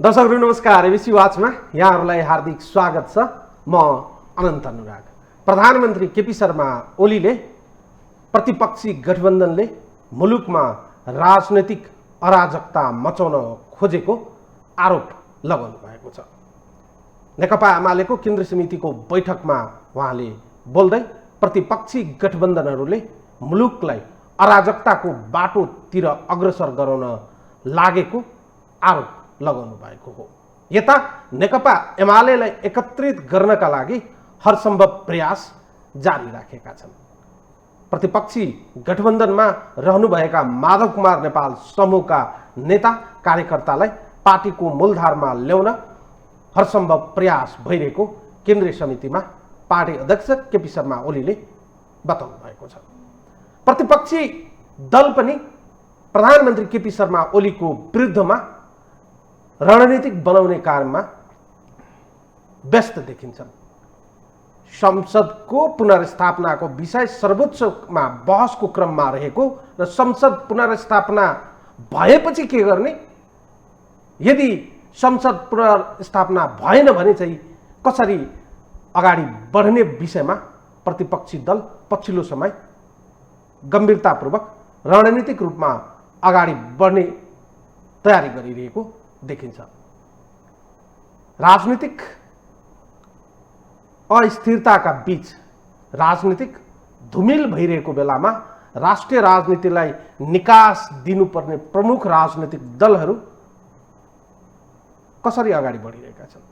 दर्शकहरू नमस्कार। एबिसी वाचमा यहाँहरूलाई हार्दिक स्वागत छ। म अनन्त अनुराग। प्रधानमन्त्री केपी शर्मा ओलीले प्रतिपक्षी गठबन्धनले मुलुकमा राजनैतिक अराजकता मचाउन खोजेको आरोप लगाउनु भएको छ। नेकपा एमालेको केन्द्रीय समितिको बैठकमा उहाँले बोल्दै प्रतिपक्षी गठबन्धनहरूले मुलुकलाई अराजकताको बाटोतिर अग्रसर गराउन लागेको आरोप लगाउनु भएको हो। यता नेकपा एमालेलाई एकत्रित गर्नका लागि हरसम्भव प्रयास जारी राखेका छन्। प्रतिपक्षी गठबन्धनमा रहनुभएका माधव कुमार नेपाल समूहका नेता कार्यकर्तालाई पार्टीको मूलधारमा ल्याउन हरसम्भव प्रयास भइरहेको केन्द्रीय समितिमा पार्टी अध्यक्ष केपी शर्मा ओलीले बताउनु भएको छ। प्रतिपक्षी दल पनि प्रधानमन्त्री केपी शर्मा ओलीको विरुद्धमा रणनीतिक बनाउने कार्यमा व्यस्त देखिन्छन्। संसदको पुनर्स्थापनाको विषय सर्वोच्चमा बहसको क्रममा रहेको र संसद पुनर्स्थापना भएपछि के गर्ने, यदि संसद पुनर्स्थापना भएन भने चाहिँ कसरी अगाडि बढ्ने विषयमा प्रतिपक्षी दल पछिल्लो समय गम्भीरतापूर्वक रणनीतिक रूपमा अगाडि बढ्ने तयारी गरिरहेको देखिन्छ। राजनीतिक अस्थिरताका बीच राजनीतिक धुमिल भइरहेको बेलामा राष्ट्रिय राजनीतिलाई निकास दिनुपर्ने प्रमुख राजनीतिक दलहरू कसरी अगाडि बढिरहेका छन्,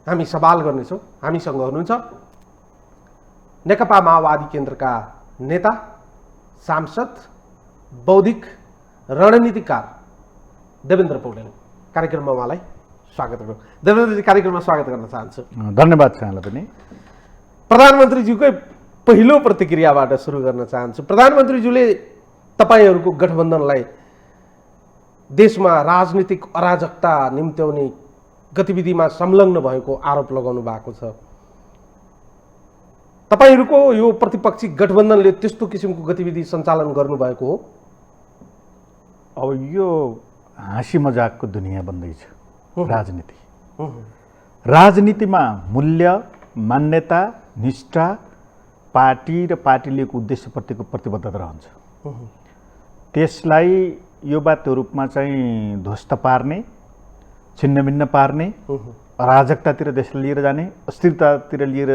हामी सवाल गर्नेछौँ। हामीसँग हुनुहुन्छ नेकपा माओवादी केन्द्रका नेता, सांसद, बौद्धिक रणनीतिकार देवेन्द्र पौडेल। कार्यक्रममा उहाँलाई स्वागत गर्नु। देवेन्द्रजी, कार्यक्रममा स्वागत गर्न चाहन्छु। धन्यवाद छ यहाँलाई पनि। प्रधानमन्त्रीज्यूकै पहिलो प्रतिक्रियाबाट सुरु गर्न चाहन्छु। प्रधानमन्त्रीज्यूले तपाईँहरूको गठबन्धनलाई देशमा राजनीतिक अराजकता निम्त्याउने गतिविधिमा संलग्न भएको आरोप लगाउनु भएको छ। तपाईँहरूको यो प्रतिपक्षी गठबन्धनले त्यस्तो किसिमको गतिविधि सञ्चालन गर्नुभएको हो? अब यो हाँसी मजाकको दुनियाँ बन्दैछ राजनीति। राजनीतिमा मूल्य, मान्यता, निष्ठा, पार्टी र पार्टीले उद्देश्यप्रतिको प्रतिबद्धता रहन्छ। त्यसलाई यो बातको रूपमा चाहिँ ध्वस्त पार्ने, छिन्नभिन्न पार्ने, अराजकतातिर देशलाई लिएर जाने, अस्थिरतातिर लिएर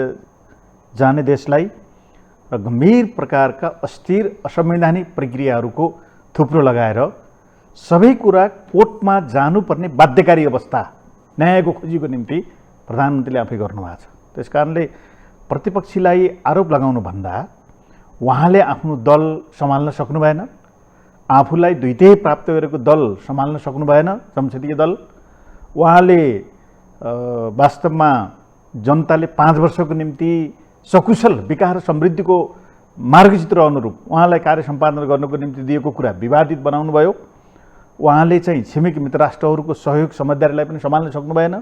जाने देशलाई र गम्भीर प्रकारका अस्थिर असंवैधानिक प्रक्रियाहरूको थुप्रो लगाएर सबै कुरा कोर्टमा जानुपर्ने बाध्यकारी अवस्था न्यायको खोजीको निम्ति प्रधानमन्त्रीले आफै गर्नुभएको छ। त्यसकारणले प्रतिपक्षीलाई आरोप लगाउनुभन्दा उहाँले आफ्नो दल सम्हाल्न सक्नु भएन, आफूलाई दुईटै प्राप्त गरेको दल सम्हाल्न सक्नु भएन, संसदीय दल। उहाँले वास्तवमा जनताले 5 वर्षको निम्ति सकुशल विकास र समृद्धिको मार्गचित्र अनुरूप उहाँलाई कार्य सम्पादन गर्नको निम्ति दिएको कुरा विवादित बनाउनु भयो। उहाँले चाहिँ छिमेकी मित्र राष्ट्रहरूको सहयोग समझदारीलाई पनि सम्हाल्न सक्नु भएन।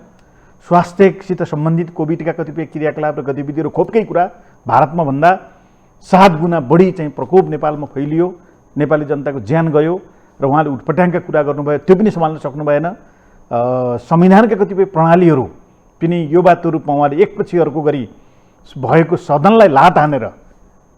स्वास्थ्यसित सम्बन्धित कोभिडका कतिपय क्रियाकलाप र गतिविधिहरू खोपकै कुरा भारतमा भन्दा 7 गुणा बढी चाहिँ प्रकोप नेपालमा फैलियो, नेपाली जनताको ज्यान गयो र उहाँले उटपटाङका कुरा गर्नुभयो, त्यो पनि सम्हाल्न सक्नु भएन। संविधानका कतिपय प्रणालीहरू पनि यो बातको रूपमा उहाँले एकपछि अर्को गरी भएको सदनलाई लात हानेर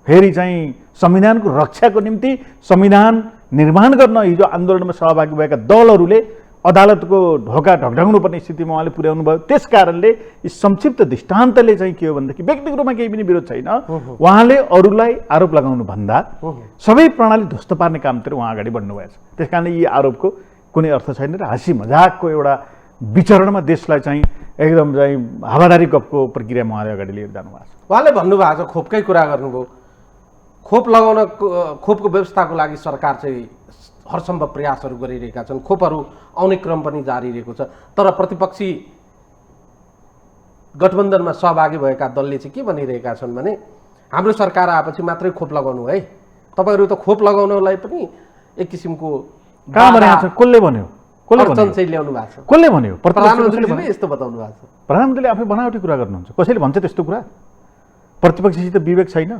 फेरि चाहिँ संविधानको रक्षाको निम्ति संविधान निर्माण गर्न हिजो आन्दोलनमा सहभागी भएका दलहरूले अदालतको ढोका ढकढकाउनु पर्ने स्थितिमा उहाँले पुर्याउनु भयो। त्यस कारणले यी संक्षिप्त दृष्टान्तले चाहिँ के हो भनेदेखि व्यक्तिगत रूपमा केही पनि विरोध छैन। उहाँले अरूलाई आरोप लगाउनु भन्दा सबै प्रणाली ध्वस्त पार्ने कामतिर उहाँ अगाडि बढ्नुभएछ। त्यस कारणले यी आरोपको कुनै अर्थ छैन र हाँसी मजाकको एउटा विचरणमा देशलाई चाहिँ एकदम चाहिँ हावादारी गफको प्रक्रियामा उहाँले अगाडि लिएर जानुभएको छ। उहाँले भन्नुभएको छ, खोपकै कुरा गर्नुभयो। खोपको व्यवस्थाको लागि सरकार चाहिँ हरसम्भव प्रयासहरू गरिरहेका छन्। खोपहरू आउने क्रम पनि जारी रहेको छ। तर प्रतिपक्षी गठबन्धनमा सहभागी भएका दलले चाहिँ के भनिरहेका छन् भने हाम्रो सरकार आएपछि मात्रै खोप लगाउनु है, तपाईँहरू त खोप लगाउनलाई पनि एक किसिमको कसले भन्यो? ल्याउनु भएको छ। कसले भन्यो? प्रधानमन्त्रीले यस्तो बताउनु भएको छ। प्रधानमन्त्रीले आफै बनावटी कुरा गर्नुहुन्छ। कसैले भन्छ त्यस्तो कुरा? प्रतिपक्षसित विवेक छैन।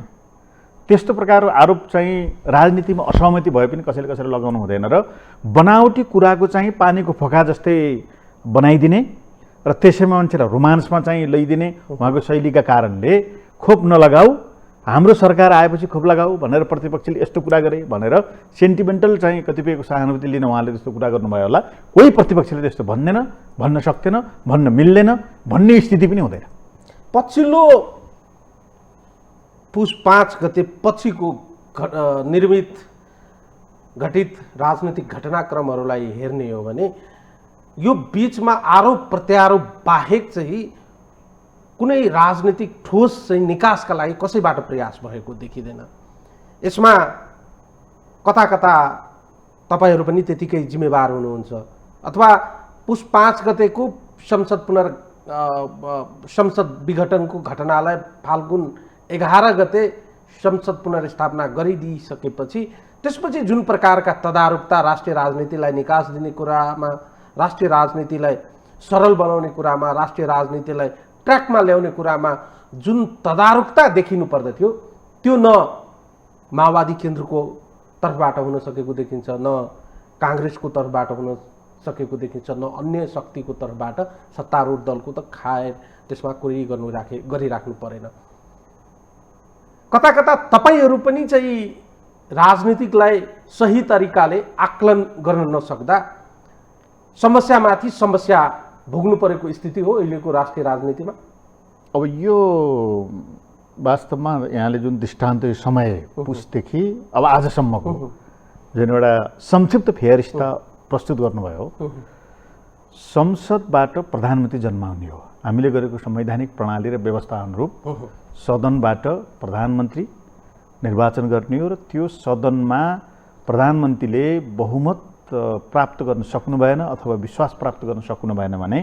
त्यस्तो प्रकारको आरोप चाहिँ राजनीतिमा असहमति भए पनि कसैले लगाउनु हुँदैन र बनावटी कुराको चाहिँ पानीको फोका जस्तै बनाइदिने र त्यसैमा मान्छेलाई रोमान्समा चाहिँ ल्याइदिने उहाँको शैलीका कारणले खोप नलगाऊ, हाम्रो सरकार आएपछि खोप लगाऊ भनेर प्रतिपक्षले यस्तो कुरा गरे भनेर सेन्टिमेन्टल चाहिँ कतिपयको सहानुभूति लिन उहाँले त्यस्तो कुरा गर्नुभयो होला। कोही प्रतिपक्षले त्यस्तो भन्दैन, भन्न सक्दैन, भन्न मिल्दैन, भन्ने स्थिति पनि हुँदैन। पछिल्लो पुस 5 गते पछिको निर्मित घटित राजनीतिक घटनाक्रमहरूलाई हेर्ने हो भने यो बीचमा आरोप प्रत्यारोप बाहेक चाहिँ कुनै राजनीतिक ठोस चाहिँ निकासका लागि कसैबाट प्रयास भएको देखिँदैन। यसमा कता कता तपाईहरू पनि त्यतिकै जिम्मेवार हुनुहुन्छ, अथवा पुस 5 गतेको संसद विघटनको घटनालाई फाल्गुन 11 गते संसद पुनर्स्थापना गरिदिइसकेपछि त्यसपछि जुन प्रकारका तदारुकता राष्ट्रिय राजनीतिलाई निकास दिने कुरामा, राष्ट्रिय राजनीतिलाई सरल बनाउने कुरामा, राष्ट्रिय राजनीतिलाई ट्र्याकमा ल्याउने कुरामा जुन तदारुकता देखिनु पर्दथ्यो त्यो न माओवादी केन्द्रको तर्फबाट हुन सकेको देखिन्छ, न काङ्ग्रेसको तर्फबाट हुन सकेको देखिन्छ, न अन्य शक्तिको तर्फबाट। सत्तारूढ दलको त खाएर त्यसमा कुरै गरिराख्नु परेन। कता कता तपाईहरू पनि चाहिँ राजनीतिकलाई सही तरिकाले आकलन गर्न नसक्दा समस्यामाथि समस्या भोग्नु परेको स्थिति हो अहिलेको राष्ट्रिय राजनीतिमा। अब यो वास्तवमा यहाँले जुन दृष्टान्त यो समय पुसदेखि अब आजसम्मको जुन एउटा संक्षिप्त फेरिस्ता प्रस्तुत गर्नुभयो, संसदबाट प्रधानमन्त्री जन्माउने हो। हामीले गरेको संवैधानिक प्रणाली र व्यवस्था अनुरूप सदनबाट प्रधानमन्त्री निर्वाचन गर्ने हो र त्यो सदनमा प्रधानमन्त्रीले बहुमत प्राप्त गर्न सक्नु भएन अथवा विश्वास प्राप्त गर्न सक्नु भएन भने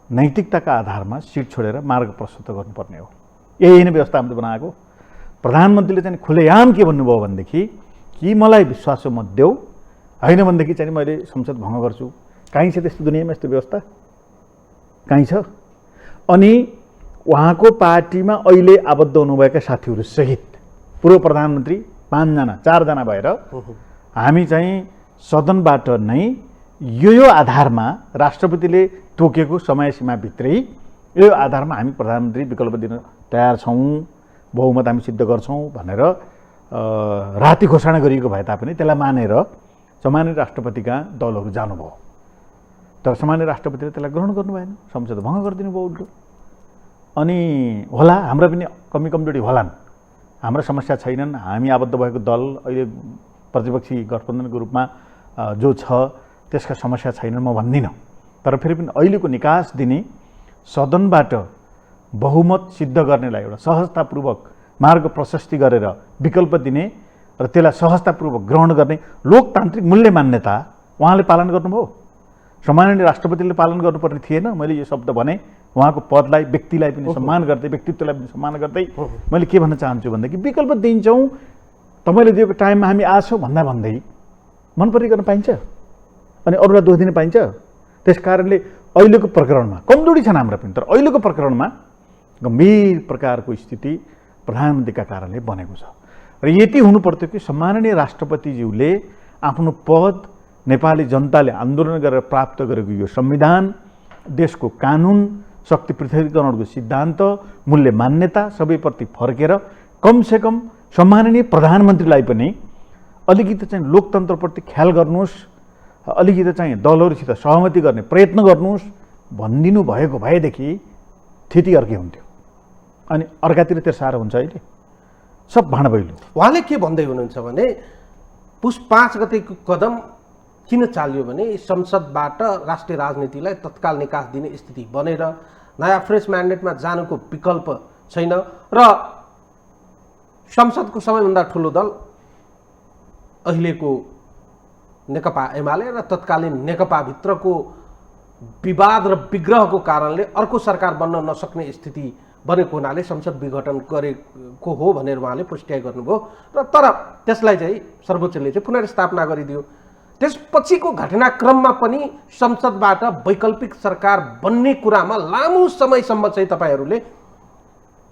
नैतिकताका आधारमा सिट छोडेर मार्ग प्रशस्त गर्नुपर्ने हो। यही नै व्यवस्था हामीले बनाएको। प्रधानमन्त्रीले चाहिँ खुलेआम के भन्नुभयो भनेदेखि कि मलाई विश्वास मत देऊ, होइन भनेदेखि चाहिँ मैले संसद भङ्ग गर्छु। कहीँ छ त्यस्तो दुनियाँमा यस्तो व्यवस्था? कहीँ छ? अनि उहाँको पार्टीमा अहिले आबद्ध हुनुभएका साथीहरू सहित पूर्व प्रधानमन्त्री 4जना भएर हामी चाहिँ सदनबाट नै यो आधारमा राष्ट्रपतिले तोकेको समय सीमाभित्रै यो आधारमा हामी प्रधानमन्त्री विकल्प दिन तयार छौँ, बहुमत हामी सिद्ध गर्छौँ भनेर राति घोषणा गरिएको भए तापनि त्यसलाई मानेर सामान्य राष्ट्रपतिका दलहरू जानुभयो। तर सामान्य राष्ट्रपतिले त्यसलाई ग्रहण गर्नु भएन, संसद भङ्ग गरिदिनु भयो उल्टो। अनि होला हाम्रा पनि कमी कमजोरी होलान्, हाम्रा समस्या छैनन्, हामी आबद्ध भएको दल अहिले प्रतिपक्षी गठबन्धनको रूपमा जो छ त्यसका समस्या छैनन् म भन्दिनँ। तर फेरि पनि अहिलेको निकास दिने सदनबाट बहुमत सिद्ध गर्नेलाई एउटा सहजतापूर्वक मार्ग प्रशस्ति गरेर विकल्प दिने र त्यसलाई सहजतापूर्वक ग्रहण गर्ने लोकतान्त्रिक मूल्य मान्यता उहाँले पालन गर्नुभयो। सामान्य राष्ट्रपतिले पालन गर्नुपर्ने थिएन। मैले यो शब्द भने उहाँको पदलाई, व्यक्तिलाई पनि सम्मान गर्दै, व्यक्तित्वलाई पनि सम्मान गर्दै मैले के भन्न चाहन्छु भनेदेखि विकल्प दिन्छौँ, तपाईँले दिएको टाइममा हामी आछौँ भन्दा भन्दै मन परी गर्न पाइन्छ अनि अरूलाई दोष दिन पाइन्छ। त्यस कारणले अहिलेको प्रकरणमा कमजोरी छन् हाम्रा पनि, तर अहिलेको प्रकरणमा गम्भीर प्रकारको स्थिति प्रधानमन्त्रीका कारणले बनेको छ। र यति हुनुपर्थ्यो कि सम्माननीय राष्ट्रपतिज्यूले आफ्नो पद, नेपाली जनताले आन्दोलन गरेर प्राप्त गरेको यो संविधान, देशको कानुन, शक्ति पृथकीकरणको सिद्धान्त, मूल्य मान्यता सबैप्रति फर्केर कमसेकम सम्माननीय प्रधानमन्त्रीलाई पनि अलिकति चाहिँ लोकतन्त्रप्रति ख्याल गर्नुहोस्, अलिकति चाहिँ दलहरूसित सहमति गर्ने प्रयत्न गर्नुहोस् भनिदिनु भएको भएदेखि स्थिति अर्कै हुन्थ्यो। अनि अर्कातिर त्यो साह्रो हुन्छ। अहिले सब भाँडभैलो। उहाँले के भन्दै हुनुहुन्छ भने पुस 5 गतेको कदम किन चाल्यो भने संसदबाट राष्ट्रिय राजनीतिलाई तत्काल निकास दिने स्थिति बनेर नयाँ फ्रेस म्यान्डेटमा जानुको विकल्प छैन र संसदको सबैभन्दा ठुलो दल अहिलेको नेकपा एमाले र तत्कालीन नेकपाभित्रको विवाद र विग्रहको कारणले अर्को सरकार बन्न नसक्ने स्थिति बनेको हुनाले संसद विघटन गरेको हो भनेर उहाँले पुष्टि गर्नुभयो। र तर त्यसलाई चाहिँ सर्वोच्चले चाहिँ पुनर्स्थापना गरिदियो। त्यसपछिको घटनाक्रममा पनि संसदबाट वैकल्पिक सरकार बन्ने कुरामा लामो समयसम्म चाहिँ तपाईहरूले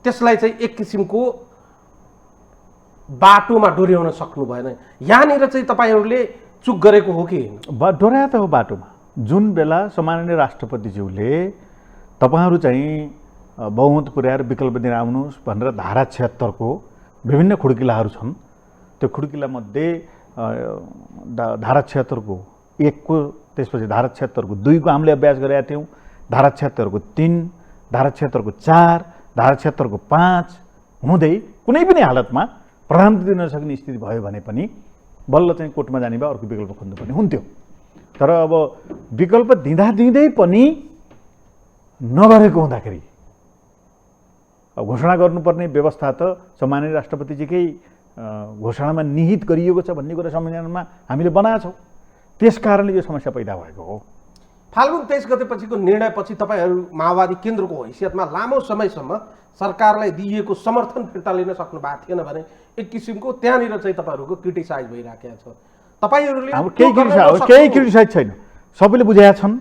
त्यसलाई चाहिँ एक किसिमको बाटोमा डोर्याउन सक्नु भएन। यहाँनिर चाहिँ तपाईहरूले चुक गरेको हो कि? डोर्या त हो बाटोमा। जुन बेला सम्माननीय राष्ट्रपतिज्यूले तपाईँहरू चाहिँ बहुमत पुर्याएर विकल्प दिन आउनुहोस् भनेर धारा 76 को विभिन्न खुड्किलाहरू छन्। त्यो खुड्किलामध्ये धारा 76 को 1 को, त्यसपछि धारा 76 को 2 को हामीले अभ्यास गरेका थियौँ, धारा 76 को 3, धारा 76 को 4, धारा 76 को 5 हुँदै कुनै पनि हालतमा प्रधानमन्त्री दिन नसक्ने स्थिति भयो भने पनि बल्ल चाहिँ कोर्टमा जाने भए अर्को विकल्प खोज्नुपर्ने हुन्थ्यो। तर अब विकल्प दिँदै पनि नगरेको हुँदाखेरि अब घोषणा गर्नुपर्ने व्यवस्था त सम्माननीय राष्ट्रपतिजीकै घोषणामा निहित गरिएको छ भन्ने कुरा संविधानमा हामीले बनाएका छौँ। त्यस कारणले यो समस्या पैदा भएको हो। फाल्गुन 23 गतेपछिको निर्णयपछि तपाईँहरू माओवादी केन्द्रको हैसियतमा लामो समयसम्म सरकारलाई दिइएको समर्थन फिर्ता लिन सक्नु भएको थिएन भने एक किसिमको त्यहाँनिर चाहिँ तपाईँहरूको क्रिटिसाइज भइराखेको छ। तपाईँहरूले केही क्रिटिसाइज छैन, सबैले बुझाएका छन्।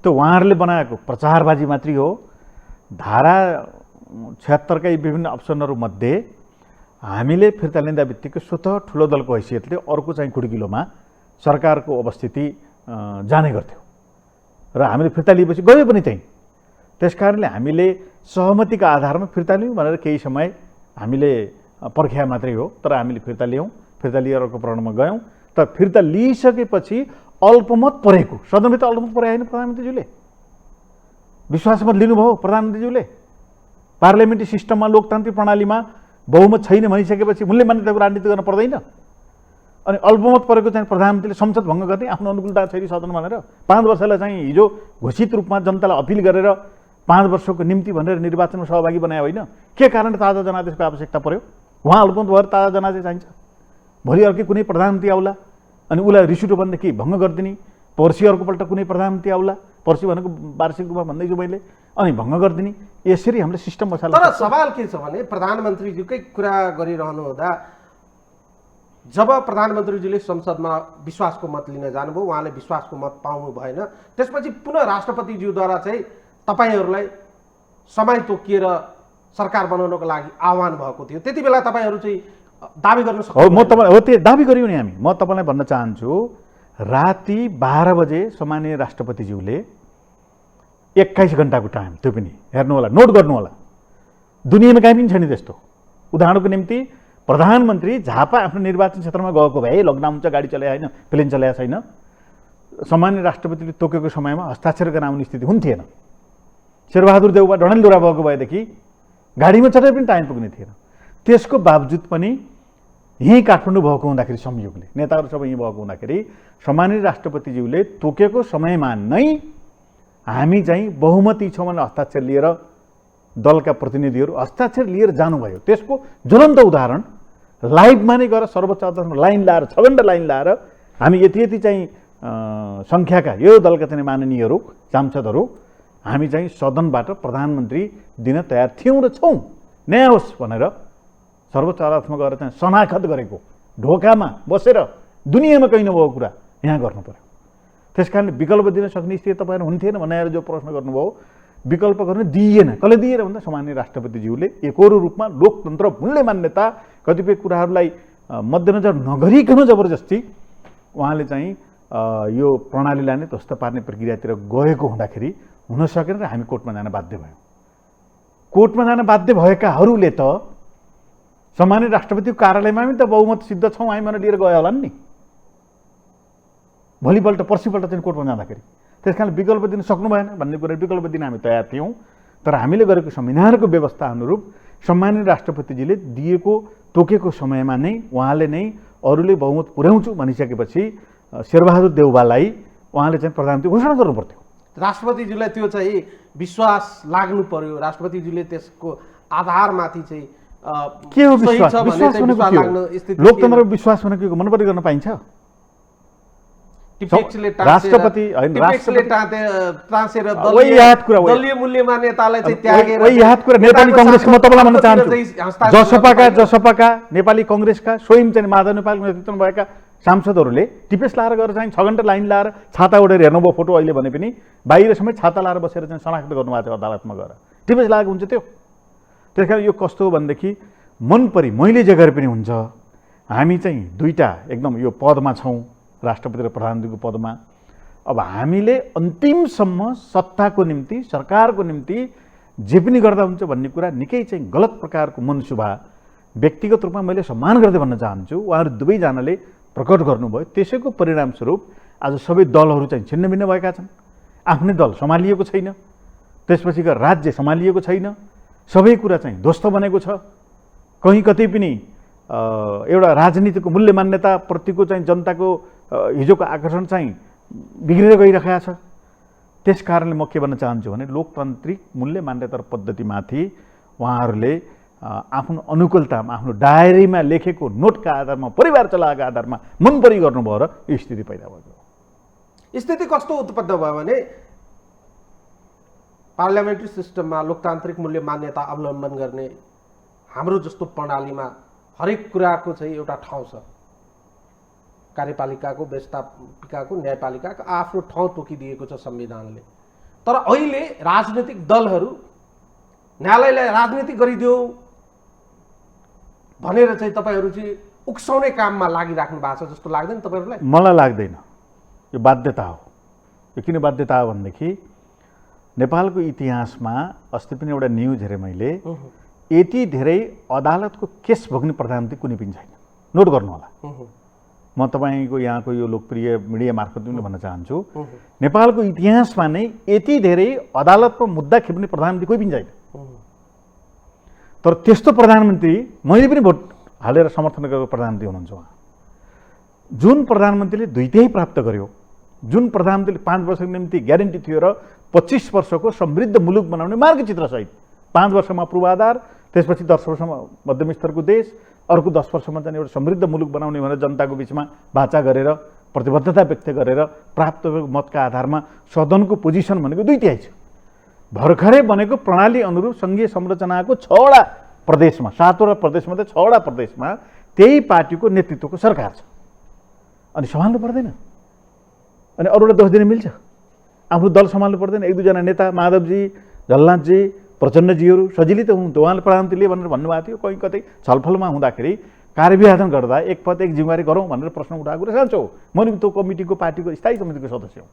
त्यो उहाँहरूले बनाएको प्रचारबाजी मात्रै हो। धारा 76 कै विभिन्न अप्सनहरू मध्ये हामीले फिर्ता लिँदा बित्तिकै स्वतः ठुलो दलको हैसियतले अर्को चाहिँ खुड्किलोमा सरकारको अवस्थिति जाने गर्थ्यो र हामीले फिर्ता लिएपछि गयो पनि त्यही। त्यसकारणले हामीले सहमतिका आधारमा फिर्ता लियौँ भनेर केही समय हामीले पर्ख्या मात्रै हो। तर हामीले फिर्ता लियौँ, फिर्ता लिएर अर्को प्रणालीमा गयौँ। तर फिर्ता लिइसकेपछि अल्पमत परेको, सदनभित्र अल्पमत परे होइन प्रधानमन्त्रीज्यूले, विश्वासमत लिनुभयो प्रधानमन्त्रीज्यूले। पार्लियामेन्ट्री सिस्टममा लोकतान्त्रिक प्रणालीमा बहुमत छैन भनिसकेपछि मूल्य मान्यताको राजनीति गर्न पर्दैन। अनि अल्पमत परेको चाहिँ प्रधानमन्त्रीले संसद भङ्ग गर्ने आफ्नो अनुकूलता छैन सदन भनेर 5 वर्षलाई चाहिँ हिजो घोषित रूपमा जनतालाई अपिल गरेर 5 वर्षको निम्ति भनेर निर्वाचनमा सहभागी बनायो होइन। के कारण ताजा जनादेशको आवश्यकता पर्यो? उहाँ अल्पमत भएर ताजा जनादेश चाहिन्छ। भोलि अर्कै कुनै प्रधानमन्त्री आउला अनि उसलाई रिस उठ्यो भनेदेखि भङ्ग गरिदिने, पर्सि अर्कोपल्ट कुनै प्रधानमन्त्री आउला, पर्सि भनेको वार्षिक रूपमा भन्दैछु मैले, अनि भङ्ग गरिदिने। यसरी हामीले सिस्टम बसाल्नु। तर सवाल के छ भने प्रधानमन्त्रीज्यूकै कुरा गरिरहनु हुँदा जब प्रधानमन्त्रीज्यूले संसदमा विश्वासको मत लिन जानुभयो, उहाँले विश्वासको मत पाउनु भएन। त्यसपछि पुनः राष्ट्रपतिज्यूद्वारा चाहिँ तपाईँहरूलाई समय तोकिएर सरकार बनाउनको लागि आह्वान भएको थियो। त्यति बेला तपाईँहरू चाहिँ दाबी गर्न सक्नु? म तपाईँ त्यो दाबी गर्यौँ नि हामी। म तपाईँलाई भन्न चाहन्छु, राति 12 बजे सम्माननीय राष्ट्रपतिज्यूले 21 घण्टाको टाइम, त्यो पनि हेर्नु होला, नोट गर्नु होला, दुनियाँमा कहीँ पनि छैन त्यस्तो। उदाहरणको निम्ति प्रधानमन्त्री झापा आफ्नो निर्वाचन क्षेत्रमा गएको भए लकडाउन हुन्छ, गाडी चलाए होइन, प्लेन चलाएको छैन, सम्माननीय राष्ट्रपतिले तोकेको समयमा हस्ताक्षर गर्न आउने स्थिति हुन्थेन। शेरबहादुर देउवा डडेलधुरा भएको भएदेखि गाडीमा चढे पनि टाइम पुग्ने थिएन। त्यसको बावजुद पनि यहीँ काठमाडौँ भएको हुँदाखेरि संयोगले नेताहरू सबै यहीँ भएको हुँदाखेरि सम्माननीय राष्ट्रपतिज्यूले तोकेको समयमा नै हामी चाहिँ बहुमती छौँ भनेर हस्ताक्षर लिएर दलका प्रतिनिधिहरू हस्ताक्षर लिएर जानुभयो। त्यसको ज्वलन्त उदाहरण लाइभमा नै गएर सर्वोच्च अदालतमा लाइन लाएर 6 घण्टा लाइन लाएर हामी यति चाहिँ सङ्ख्याका यो दलका चाहिँ माननीयहरू सांसदहरू हामी चाहिँ सदनबाट प्रधानमन्त्री दिन तयार थियौँ र छौँ, न्याय होस् भनेर सर्वोच्च अदालतमा गएर चाहिँ शनाखत गरेको, ढोकामा बसेर दुनियाँमा कहीँ नभएको कुरा यहाँ गर्नु पर्यो। त्यस कारणले विकल्प दिन सक्ने स्थिति तपाईँहरू हुन्थेन भनेर जो प्रश्न गर्नुभयो, विकल्प गर्न दिइएन। कसले दिएर भन्दा सम्माननीय राष्ट्रपतिज्यूले एकोरो रूपमा लोकतन्त्र मूल्य मान्यता कतिपय कुराहरूलाई मध्यनजर नगरिकन जबरजस्ती उहाँले चाहिँ यो प्रणालीलाई नै ध्वस्त पार्ने प्रक्रियातिर गएको हुँदाखेरि हुन सकेन र हामी कोर्टमा जान बाध्य भयौँ। कोर्टमा जान बाध्य भएकाहरूले त सम्माननीय राष्ट्रपतिको कार्यालयमा पनि त बहुमत सिद्ध छौँ हामी भनेर लिएर गयो होला नि भोलिपल्ट पर्सिपल्ट चाहिँ कोर्टमा जाँदाखेरि। त्यस कारण विकल्प दिन सक्नु भएन भन्ने कुरा, विकल्प दिन हामी तयार थियौँ। तर हामीले गरेको संविधानको व्यवस्था अनुरूप सम्माननीय राष्ट्रपतिजीले दिएको तोकेको समयमा नै उहाँले नै अरूले बहुमत पुर्याउँछु भनिसकेपछि शेरबहादुर देउवालाई उहाँले चाहिँ प्रधानमन्त्री घोषणा गर्नु पर्थ्यो। राष्ट्रपतिज्यूलाई त्यो चाहिँ विश्वास लाग्नु पर्यो। राष्ट्रपतिज्यूले त्यसको आधारमाथि चाहिँ के हो विश्वास? विश्वास भनेको के हो? लोकतन्त्रमा विश्वास भनेको के मनपरी गर्न पाइन्छ? राष्ट्रपति दलीय मूल्य मान्यतालाई चाहिँ त्यागेर नेपाली कांग्रेसको म तपाईँलाई भन्न चाहन्छु, जसपाका नेपाली कांग्रेसका स्वयं चाहिँ माधव नेपालको नेतृत्वमा भएका सांसदहरूले टिपेस लाएर गएर चाहिँ 6 घण्टा लाइन लाएर छाता ओढेर हेर्नुभयो फोटो अहिले भने पनि बाहिर समेत छाता लाएर बसेर चाहिँ शनाख्त गर्नुभएको थियो अदालतमा गएर। टिपेस लागेको हुन्छ त्यो। त्यस कारण यो कस्तो हो भनेदेखि मनपरी मैले जे गरे पनि हुन्छ। हामी चाहिँ दुईटा एकदम यो पदमा छौँ, राष्ट्रपति र प्रधानमन्त्रीको पदमा। अब हामीले अन्तिमसम्म सत्ताको निम्ति सरकारको निम्ति जे पनि गर्दा हुन्छ भन्ने कुरा निकै चाहिँ गलत प्रकारको मनसुभा व्यक्तिगत रूपमा मैले सम्मान गर्दै भन्न चाहन्छु। उहाँहरू दुवैजनाले प्रकट गर्नुभयो, त्यसैको परिणामस्वरूप आज सबै दलहरू चाहिँ छिन्नभिन्न भएका छन्। आफ्नै दल सम्हालिएको छैन, त्यसपछि राज्य सम्हालिएको छैन, सबै कुरा चाहिँ ध्वस्त बनेको छ। कहीँ कतै पनि एउटा राजनीतिको मूल्य मान्यताप्रतिको चाहिँ जनताको हिजोको आकर्षण चाहिँ बिग्रेर गइरहेको छ। त्यस कारणले म के भन्न चाहन्छु भने लोकतान्त्रिक मूल्य मान्यता र पद्धतिमाथि उहाँहरूले आफ्नो अनुकूलतामा आफ्नो डायरीमा लेखेको नोटका आधारमा परिवार चलाएको आधारमा मनपरी गर्नुभयो र यो स्थिति पैदा भएको। स्थिति कस्तो उत्पन्न भयो भने पार्लियामेन्ट्री सिस्टममा लोकतान्त्रिक मूल्य मान्यता अवलम्बन गर्ने हाम्रो जस्तो प्रणालीमा हरेक कुराको चाहिँ एउटा ठाउँ छ। कार्यपालिकाको, व्यवस्थापिकाको, न्यायपालिकाको आफ्नो ठाउँ तोकिदिएको छ संविधानले। तर अहिले राजनीतिक दलहरू न्यायालयलाई राजनीति गरिदियो भनेर चाहिँ तपाईँहरू चाहिँ उक्साउने काममा लागिराख्नु भएको छ जस्तो लाग्दैन तपाईँहरूलाई? मलाई लाग्दैन, यो बाध्यता हो। यो किन बाध्यता हो भनेदेखि नेपालको इतिहासमा अस्ति पनि एउटा न्युज हेरेँ मैले, यति धेरै अदालतको केस भोग्ने प्रधानमन्त्री कुनै पनि छैन। नोट गर्नु होला, म तपाईँको यहाँको यो लोकप्रिय मिडिया मार्फत पनि भन्न चाहन्छु, नेपालको इतिहासमा नै यति धेरै अदालतमा मुद्दा खेप्ने प्रधानमन्त्री कोही पनि छैन। तर त्यस्तो प्रधानमन्त्री मैले पनि भोट हालेर समर्थन गरेको प्रधानमन्त्री हुनुहुन्छ उहाँ। जुन प्रधानमन्त्रीले 2/3 प्राप्त गर्यो, जुन प्रधानमन्त्रीले 5 वर्षको निम्ति ग्यारेन्टी थियो र 25 वर्षको समृद्ध मुलुक बनाउने मार्गचित्रसहित 5 वर्षमा पूर्वाधार, त्यसपछि 10 वर्षमा मध्यम स्तरको देश, अर्को 10 वर्षमा चाहिँ एउटा समृद्ध मुलुक बनाउने भनेर जनताको बिचमा वाचा गरेर प्रतिबद्धता व्यक्त गरेर प्राप्त भएको मतका आधारमा सदनको पोजिसन भनेको 2/3 छ। भर्खरै बनेको प्रणाली अनुरूप सङ्घीय संरचनाको 6वटा प्रदेशमा, 7वटा प्रदेशमा त 6वटा प्रदेशमा त्यही पार्टीको नेतृत्वको सरकार छ। अनि सम्हाल्नु पर्दैन, अनि अरूलाई दोष दिन मिल्छ? आफ्नो दल सम्हाल्नु पर्दैन? 1-2 जना नेता माधवजी, झलनाथजी, प्रचण्डजीहरू सजिलै त हुनुहुन्थ्यो। उहाँले प्रधानमन्त्रीले भनेर भन्नुभएको थियो, कहीँ कतै छलफलमा हुँदाखेरि कार्यविभाजन गर्दा एक पद एक जिम्मेवारी गरौँ भनेर प्रश्न उठाएको कुरा साँचो हो। म नि त्यो कमिटीको पार्टीको स्थायी समितिको सदस्य हुँ।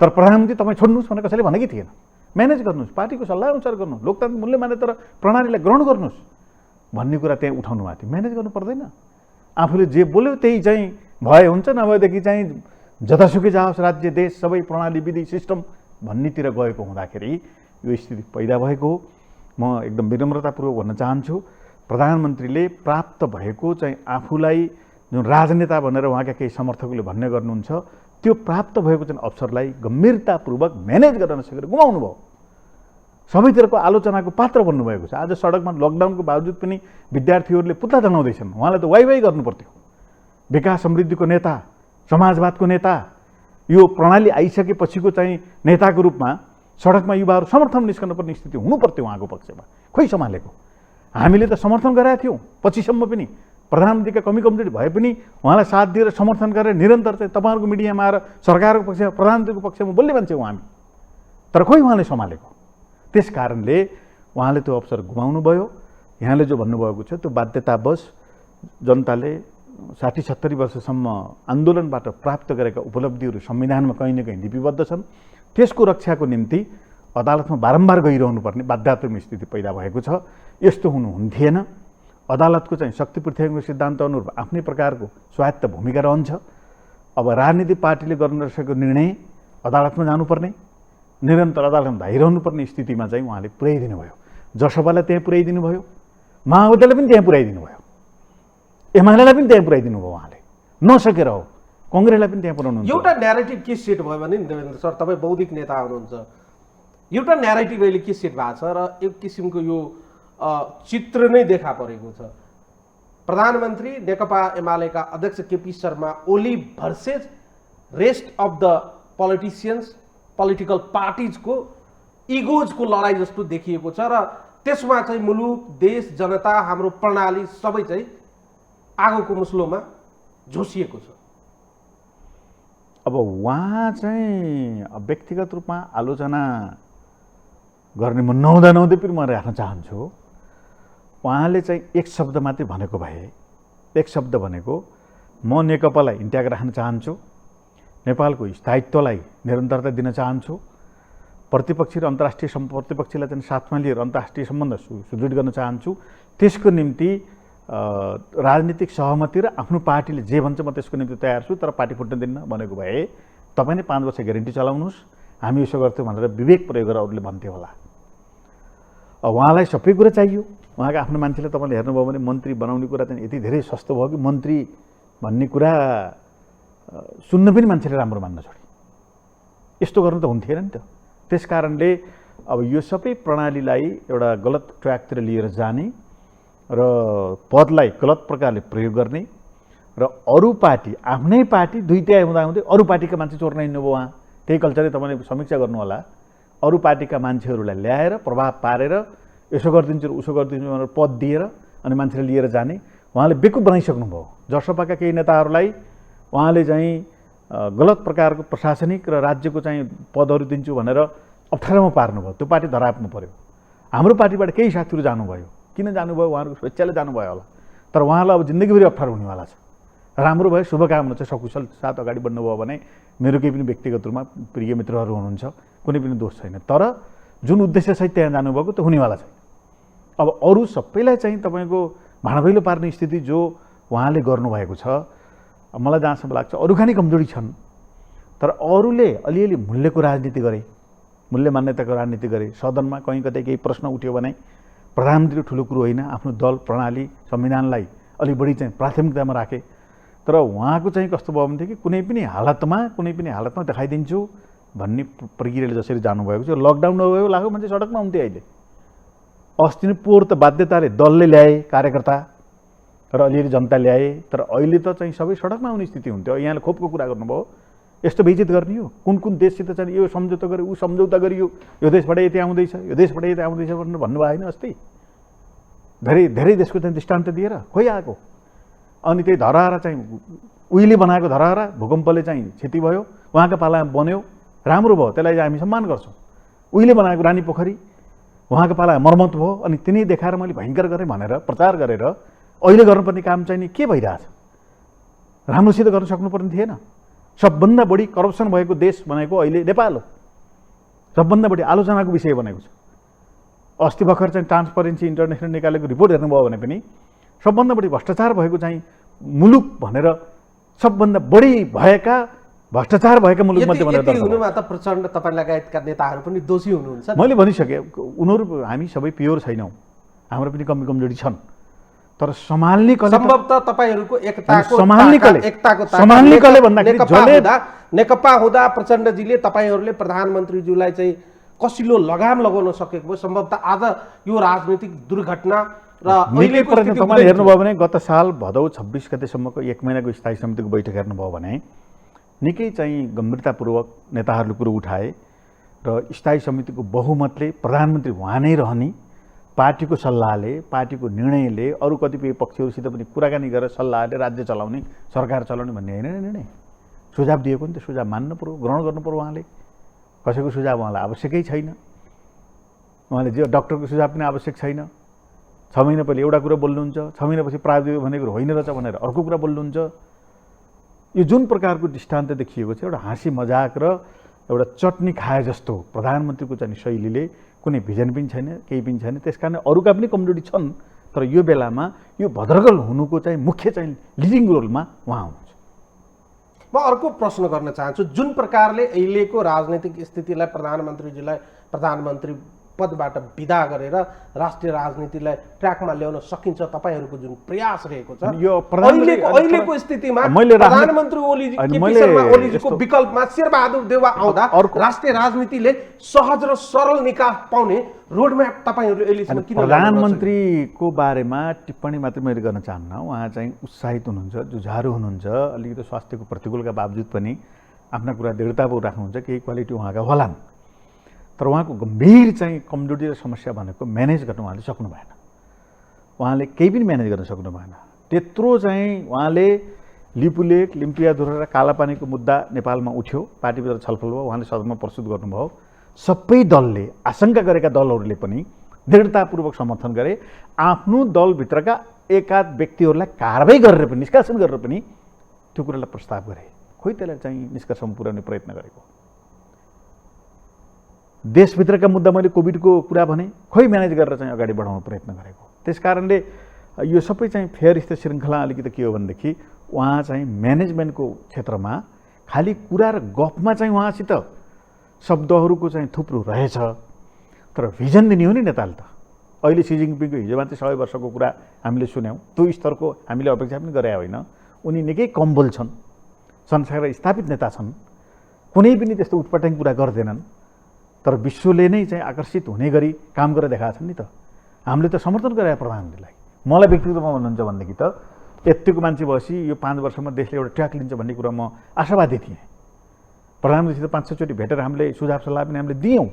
तर प्रधानमन्त्री तपाईँ छोड्नुहोस् भनेर कसैले भनेकै थिएन। म्यानेज गर्नुहोस्, पार्टीको सल्लाह अनुसार गर्नुहोस्, लोकतान्त्रिक मूल्य मान्यता र प्रणालीलाई ग्रहण गर्नुहोस् भन्ने कुरा त्यहाँ उठाउनु भएको थियो। म्यानेज गर्नु पर्दैन, आफूले जे बोल्यो त्यही चाहिँ भए हुन्छ, नभएदेखि चाहिँ जतासुकै जाओस् राज्य देश सबै प्रणाली विधि सिस्टम भन्नेतिर गएको हुँदाखेरि यो स्थिति पैदा भएको हो। म एकदम विनम्रतापूर्वक भन्न चाहन्छु, प्रधानमन्त्रीले प्राप्त भएको चाहिँ आफूलाई जुन राजनेता भनेर उहाँका केही समर्थकले भन्ने गर्नुहुन्छ, त्यो प्राप्त भएको चाहिँ अवसरलाई गम्भीरतापूर्वक म्यानेज गर्न नसकेर गुमाउनु भयो। सबैतिरको आलोचनाको पात्र बन्नुभएको छ। आज सडकमा लकडाउनको बावजुद पनि विद्यार्थीहरूले पुतला जनाउँदैछन्। उहाँलाई त वाइवाई गर्नु पर्थ्यो। विकास समृद्धिको नेता, समाजवादको नेता, यो प्रणाली आइसकेपछिको चाहिँ नेताको रूपमा सडकमा युवाहरू समर्थन निस्कनु पर्ने स्थिति हुनु पर्थ्यो उहाँको पक्षमा। खोइ सम्हालेको? हामीले त समर्थन गराएका थियौँ पछिसम्म पनि। प्रधानमन्त्रीका कमी कमजोरी भए पनि उहाँलाई साथ दिएर समर्थन गरेर निरन्तर चाहिँ तपाईँहरूको मिडियामा आएर सरकारको पक्षमा, प्रधानमन्त्रीको पक्षमा बोल्ने मान्छे हो हामी। तर खोइ उहाँले सम्हालेको? त्यस कारणले उहाँले त्यो अवसर गुमाउनु भयो। यहाँले जो भन्नुभएको छ त्यो बाध्यतावश जनताले 60-70 वर्षसम्म आन्दोलनबाट प्राप्त गरेका उपलब्धिहरू संविधानमा कहीँ न कहीँ लिपिबद्ध छन्। त्यसको रक्षाको निम्ति अदालतमा बारम्बार गइरहनु पर्ने बाध्यात्मक स्थिति पैदा भएको छ। यस्तो हुनु हुन्थेन। अदालतको चाहिँ शक्ति पृथ्वीको सिद्धान्त अनुरूप आफ्नै प्रकारको स्वायत्त भूमिका रहन्छ। अब राजनीतिक पार्टीले गर्न सकेको निर्णय अदालतमा जानुपर्ने, निरन्तर अदालतमा धाइरहनु पर्ने स्थितिमा चाहिँ उहाँले पुर्याइदिनु भयो। जसपालाई त्यहाँ पुर्याइदिनु भयो, माओवादीलाई पनि त्यहाँ पुर्याइदिनु भयो, एमालेलाई पनि त्यहाँ पुर्याइदिनु भयो उहाँले। नसकेर हो कङ्ग्रेसलाई पनि त्यहाँ पुर्याउनु। एउटा न्यारेटिभ के सेट भयो भने नि देवेन्द्र सर, तपाईँ बौद्धिक नेता हुनुहुन्छ, एउटा न्यारेटिभ अहिले के सेट भएको छ र एक किसिमको यो चित्र नै देखा परेको छ। प्रधानमन्त्री नेकपा एमालेका अध्यक्ष KP Sharma Oli versus rest of the politicians, political पार्टिजको इगोजको लडाइँ जस्तो देखिएको छ र त्यसमा चाहिँ मुलुक, देश, जनता, हाम्रो प्रणाली सबै चाहिँ आगोको मुस्लोमा झोसिएको छ। अब उहाँ चाहिँ व्यक्तिगत रूपमा आलोचना गर्ने म नहुँदै पनि म राख्न चाहन्छु। उहाँले चाहिँ एक शब्द मात्रै भनेको भए, एक शब्द भनेको म नेकपालाई इन्ट्याग राख्न चाहन्छु, नेपालको स्थायित्वलाई निरन्तरता दिन चाहन्छु। प्रतिपक्षी र अन्तर्राष्ट्रिय प्रतिपक्षीलाई चाहिँ साथमा लिएर अन्तर्राष्ट्रिय सम्बन्ध सुदृढ गर्न चाहन्छु। त्यसको निम्ति राजनीतिक सहमति र आफ्नो पार्टीले जे भन्छ म त्यसको निम्ति तयार छु, तर पार्टी फुट्न दिन्न भनेको भए तपाईँ नै 5 वर्ष ग्यारेन्टी चलाउनुहोस्, हामी यसो गर्थ्यौँ भनेर विवेक प्रयोग गरेर अरूले भन्थे होला। उहाँलाई सबै कुरा चाहियो। उहाँका आफ्नो मान्छेले तपाईँले हेर्नुभयो भने मन्त्री बनाउने कुरा चाहिँ यति धेरै सस्तो भयो कि मन्त्री भन्ने कुरा सुन्न पनि मान्छेले राम्रो मान्न छोडे। यस्तो गर्नु त हुन्थेन नि त। त्यस कारणले अब यो सबै प्रणालीलाई एउटा गलत ट्र्याकतिर लिएर जाने र पदलाई गलत प्रकारले प्रयोग गर्ने र अरू पार्टी आफ्नै पार्टी दुईटै हुँदाहुँदै अरू पार्टीका मान्छे चोर्न हिँड्नुभयो। उहाँ त्यही कल्चरले तपाईँले समीक्षा गर्नु होला। अरू पार्टीका मान्छेहरूलाई ल्याएर प्रभाव पारेर यसो गरिदिन्छु उसो गरिदिन्छु भनेर पद दिएर अनि मान्छेले लिएर जाने उहाँले बेकुब बनाइसक्नुभयो। जसपाका केही नेताहरूलाई उहाँले चाहिँ गलत प्रकारको प्रशासनिक र राज्यको चाहिँ पदहरू दिन्छु भनेर अप्ठ्यारोमा पार्नुभयो। त्यो पार्टी धराप्नु पर्यो। हाम्रो पार्टीबाट केही साथीहरू जानुभयो। किन जानुभयो? उहाँहरूको स्वेच्छाले जानुभयो होला, तर उहाँलाई अब जिन्दगीभरि अप्ठ्यारो हुनेवाला छ। राम्रो भयो, शुभकामना छ। सकुशल साथ अगाडि बढ्नुभयो भने मेरो केही पनि व्यक्तिगत रूपमा प्रिय मित्रहरू हुनुहुन्छ, कुनै पनि दोष छैन। तर जुन उद्देश्यसहित त्यहाँ जानुभएको त्यो हुनेवाला छैन। अब अरू सबैलाई चाहिँ तपाईँको भाँडाभैलो पार्ने स्थिति जो उहाँले गर्नुभएको छ, मलाई जहाँसम्म लाग्छ अरू खाने कमजोरी छन्, तर अरूले अलिअलि मूल्यको राजनीति गरे, मूल्य मान्यताको राजनीति गरे। सदनमा कहीँ कतै केही प्रश्न उठ्यो भने प्रधानमन्त्री ठुलो कुरो होइन, आफ्नो दल प्रणाली संविधानलाई अलिक बढी चाहिँ प्राथमिकतामा राखे। तर उहाँको चाहिँ कस्तो भयो भने कि कुनै पनि हालतमा देखाइदिन्छु भन्ने प्रक्रियाले जसरी जानुभएको छ। लकडाउन नभएको लाग्यो मान्छे सडकमा हुन्थे। अहिले अस्ति नै पोहोर त बाध्यताले दलले ल्याए, कार्यकर्ता र अलिअलि जनता ल्याए, तर अहिले त चाहिँ सबै सडकमा आउने स्थिति हुन्थ्यो। यहाँले खोपको कुरा गर्नुभयो, यस्तो बेइज्जत गर्ने हो। कुन कुन देशसित चाहिँ यो सम्झौता गर्यो, ऊ सम्झौता गरियो, यो देशबाट यति आउँदैछ, यो देशबाट यति आउँदैछ भनेर भन्नुभयो होइन? अस्ति धेरै धेरै देशको चाहिँ दृष्टान्त दिएर खोइ आएको। अनि त्यही धरहरा चाहिँ उहिले बनाएको धरहरा भूकम्पले चाहिँ क्षति भयो, उहाँका पालामा बन्यो, राम्रो भयो, त्यसलाई हामी सम्मान गर्छौँ। उहिले बनाएको रानी पोखरी उहाँको पालामा मर्मत भयो, अनि तिनी देखाएर मैले भयङ्कर गरेँ भनेर प्रचार गरेर अहिले गर्नुपर्ने काम चाहिँ नि के भइरहेछ? राम्रोसित गर्न सक्नुपर्ने थिएन। सबभन्दा बढी करप्सन भएको देश भनेको अहिले नेपाल हो। सबभन्दा बढी आलोचनाको विषय बनेको छ। अस्ति भर्खर चाहिँ ट्रान्सपरेन्सी इन्टरनेसनल निकालेको रिपोर्ट हेर्नुभयो भने पनि सबभन्दा बढी भ्रष्टाचार भएको चाहिँ मुलुक भनेर सबभन्दा बढी भएका भ्रष्टाचार भएका मुलुकमध्ये भनेर हुनुमा त प्रचण्ड तपाईँ लगायतका नेताहरू पनि दोषी हुनुहुन्छ। मैले भनिसकेँ, उनीहरू हामी सबै प्योर छैनौँ, हाम्रो पनि कमजोरी छन्, तर सम्हाल्ने कले सम्भवतः तपाईँहरूको एकताको भन्दाखेरि नेकपा हुँदा प्रचण्डजीले तपाईँहरूले प्रधानमन्त्रीज्यूलाई चाहिँ कसिलो लगाम लगाउन सकेको भयो। सम्भवतः आज यो राजनीतिक दुर्घटना र तपाईँले हेर्नुभयो भने गत साल भदौ 26 गतेसम्मको 1 महिनाको स्थायी समितिको बैठक हेर्नुभयो भने निकै चाहिँ गम्भीरतापूर्वक नेताहरूले कुरो उठाए र स्थायी समितिको बहुमतले प्रधानमन्त्री उहाँ नै रहने, पार्टीको सल्लाहले, पार्टीको निर्णयले, अरू कतिपय पक्षहरूसित पनि कुराकानी गरेर सल्लाहले राज्य चलाउने, सरकार चलाउने भन्ने होइन निर्णय। सुझाव दिएको नि त सुझाव मान्नु पर्यो, ग्रहण गर्नु पर्यो। उहाँले कसैको सुझाव उहाँलाई आवश्यकै छैन। उहाँले जे डक्टरको सुझाव पनि आवश्यक छैन। 6 महिना पहिले एउटा कुरा बोल्नुहुन्छ, 6 महिनापछि प्राविधिक भनेको होइन रहेछ भनेर अर्को कुरा बोल्नुहुन्छ। यो जुन प्रकारको दृष्टान्त देखिएको छ, एउटा हाँसी मजाक र एउटा चटनी खाए जस्तो प्रधानमन्त्रीको चाहिँ शैलीले कुनै भिजन पनि छैन, केही पनि छैन। त्यसकारण अरूका पनि कमजोरी छन्, तर यो बेलामा यो भद्रगल हुनुको चाहिँ मुख्य चाहिँ लिडिङ रोलमा उहाँ हुनुहुन्छ। म अर्को प्रश्न गर्न चाहन्छु। जुन प्रकारले अहिलेको राजनीतिक स्थितिलाई प्रधानमन्त्रीजीलाई प्रधानमन्त्री पदबाट विदा गरेर राष्ट्रिय राजनीतिलाई ट्र्याकमा ल्याउन सकिन्छ, तपाईँहरूको जुन प्रयास रहेको छ, अहिलेको स्थितिमा प्रधानमन्त्री ओलीजीको विकल्पमा शेरबहादुर देउवा आउँदा राष्ट्रिय राजनीतिले सहज र सरल निकास पाउने रोडम्याप तपाईँहरूले अहिलेसम्म किन? प्रधानमन्त्रीको बारेमा टिप्पणी मात्रै मैले गर्न चाहन्न। उहाँ चाहिँ उत्साहित हुनुहुन्छ, जुझारु हुनुहुन्छ, अलिकति स्वास्थ्यको प्रतिकूलका बावजुद पनि आफ्ना कुरा दृढतापूर्वक राख्नुहुन्छ। केही क्वालिटी उहाँका होलान्, तर उहाँको गम्भीर चाहिँ कमजोरी र समस्या भनेको म्यानेज गर्न उहाँले सक्नु भएन। उहाँले केही पनि म्यानेज गर्न सक्नु भएन। त्यत्रो चाहिँ उहाँले लिपुलेक, लिम्पियाधुरा र कालापानीको मुद्दा नेपालमा उठ्यो, पार्टीभित्र छलफल भयो, उहाँले सदनमा प्रस्तुत गर्नुभयो। सबै दलले, आशंका गरेका दलहरूले पनि दृढतापूर्वक समर्थन गरे। आफ्नो दलभित्रका एकाध व्यक्तिहरूलाई कारबाही गरेर पनि, निष्कासन गरेर पनि त्यो कुरालाई प्रस्ताव गरे। खोइ त्यसलाई चाहिँ निष्कर्षमा पुर्याउने प्रयत्न गरेको। देशभित्रका मुद्दा मैले कोभिडको कुरा भने, खोइ म्यानेज गरेर चाहिँ अगाडि बढाउन प्रयत्न गरेको। त्यस कारणले यो सबै चाहिँ फेयर स्थित श्रृङ्खला अलिकति के हो भनेदेखि उहाँ चाहिँ म्यानेजमेन्टको क्षेत्रमा खालि कुरा र गफमा चाहिँ उहाँसित शब्दहरूको चाहिँ थुप्रो रहेछ, तर भिजन दिने हो नि नेताले त। अहिले सी जिनपिङको हिजो मात्रै 100 वर्षको कुरा हामीले सुन्यौँ, त्यो स्तरको हामीले अपेक्षा पनि गरे होइन। उनी निकै कम्बल छन्, संसारमा स्थापित नेता छन्, कुनै पनि त्यस्तो उटपटाङ कुरा गर्दैनन्, तर विश्वले नै चाहिँ आकर्षित हुने गरी काम गरेर देखाएको छन् नि त। हामीले त समर्थन गरे प्रधानमन्त्रीलाई। मलाई व्यक्तिगतमा भन्नुहुन्छ भनेदेखि त यतिको मान्छे भएपछि यो 5 वर्षमा देशले एउटा ट्र्याक लिन्छ भन्ने कुरा म आशावादी थिएँ। प्रधानमन्त्रीसित 5-6 चोटि भेटेर हामीले सुझाव सल्लाह पनि हामीले दियौँ,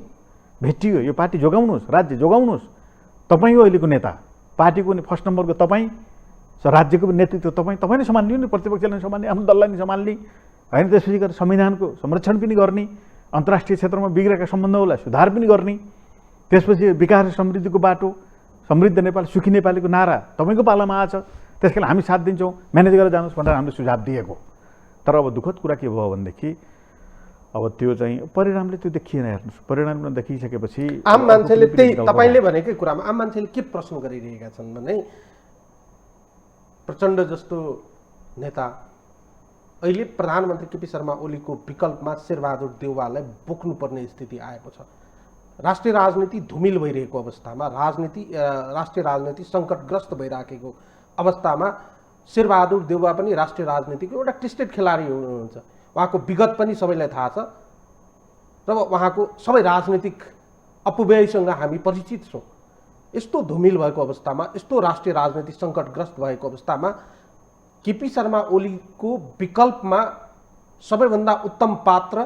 भेटियो। यो पार्टी जोगाउनुहोस्, राज्य जोगाउनुहोस्, तपाईँ हो अहिलेको नेता, पार्टीको नि फर्स्ट नम्बरको तपाईँ, राज्यको पनि नेतृत्व तपाईँ नै सम्हाल्ने नि, प्रतिपक्षलाई सम्हाल्ने, आफ्नो दललाई नि सम्हाल्ने होइन। त्यसपछि गएर संविधानको संरक्षण पनि गर्ने, अन्तर्राष्ट्रिय क्षेत्रमा बिग्रेका सम्बन्धहरूलाई सुधार पनि गर्ने, त्यसपछि विकास र समृद्धिको बाटो, समृद्ध नेपाल सुखी नेपालीको नारा तपाईँको पालामा आछ। त्यसकारण हामी साथ दिन्छौँ, म्यानेज गरेर जानुहोस् भनेर हामीले सुझाव दिएको। तर अब दुःखद कुरा के भयो भनेदेखि अब त्यो चाहिँ परिणामले त्यो देखिएन। हेर्नुहोस्, परिणाम देखिसकेपछि आम मान्छेले त्यही तपाईँले भनेकै कुरामा आम मान्छेले के प्रश्न गरिरहेका छन् भने प्रचण्ड जस्तो नेता अहिले प्रधानमन्त्री केपी शर्मा ओलीको विकल्पमा शेरबहादुर देउवालाई बोक्नुपर्ने स्थिति आएको छ। राष्ट्रिय राजनीति धुमिल भइरहेको अवस्थामा, राष्ट्रिय राजनीति सङ्कटग्रस्त भइराखेको अवस्थामा शेरबहादुर देउवा पनि राष्ट्रिय राजनीतिको एउटा टेस्टेड खेलाडी हुनुहुन्छ। उहाँको विगत पनि सबैलाई थाहा छ र उहाँको सबै राजनीतिक अपव्ययसँग हामी परिचित छौँ। यस्तो धुमिल भएको अवस्थामा, यस्तो राष्ट्रिय राजनीति सङ्कटग्रस्त भएको अवस्थामा केपी शर्मा ओलीको विकल्पमा सबैभन्दा उत्तम पात्र,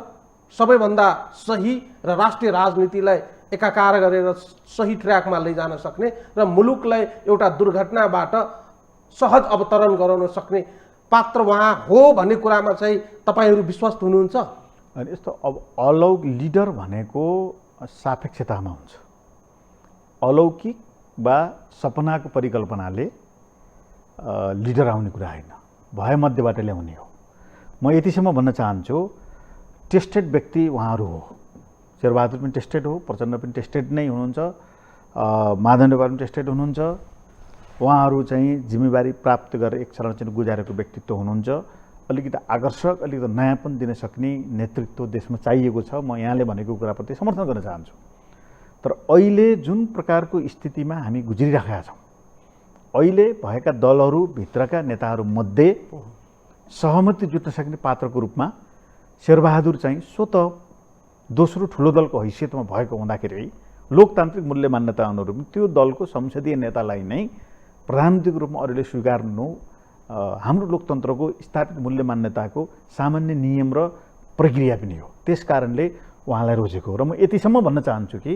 सबैभन्दा सही र राष्ट्रिय राजनीतिलाई एकाकार गरेर सही ट्र्याकमा लैजान सक्ने र मुलुकलाई एउटा दुर्घटनाबाट सहज अवतरण गराउन सक्ने पात्र उहाँ हो भन्ने कुरामा चाहिँ तपाईँहरू विश्वस्त हुनुहुन्छ? अनि यस्तो अब अलौकिक लिडर भनेको सापेक्षतामा हुन्छ। अलौकिक वा सपनाको परिकल्पनाले लिडर आउने कुरा होइन, भए मध्येबाट ल्याउने हो। म यतिसम्म भन्न चाहन्छु, टेस्टेड व्यक्ति उहाँहरू हो। शेरबहादुर पनि टेस्टेड हो, प्रचण्ड पनि टेस्टेड नै हुनुहुन्छ, माधव नेपाल पनि टेस्टेड हुनुहुन्छ। उहाँहरू चाहिँ जिम्मेवारी प्राप्त गरेर एक चरण चाहिँ गुजारेको व्यक्तित्व हुनुहुन्छ। अलिकति आकर्षक, अलिकति नयाँपन दिन सक्ने नेतृत्व देशमा चाहिएको छ। म यहाँले भनेको कुराप्रति समर्थन गर्न चाहन्छु। तर अहिले जुन प्रकारको स्थितिमा हामी गुज्रिरहेका छौँ, अहिले भएका दलहरूभित्रका नेताहरूमध्ये सहमति जुट्न सक्ने पात्रको रूपमा शेरबहादुर चाहिँ स्वतः दोस्रो ठुलो दलको हैसियतमा भएको हुँदाखेरि लोकतान्त्रिक मूल्य मान्यता अनुरूप त्यो दलको संसदीय नेतालाई नै प्रधानमन्त्रीको रूपमा अरूले स्वीकार्नु हाम्रो लोकतन्त्रको स्थापित मूल्य मान्यताको सामान्य नियम र प्रक्रिया पनि हो। त्यस कारणले उहाँलाई रोजेको हो। र म यतिसम्म भन्न चाहन्छु कि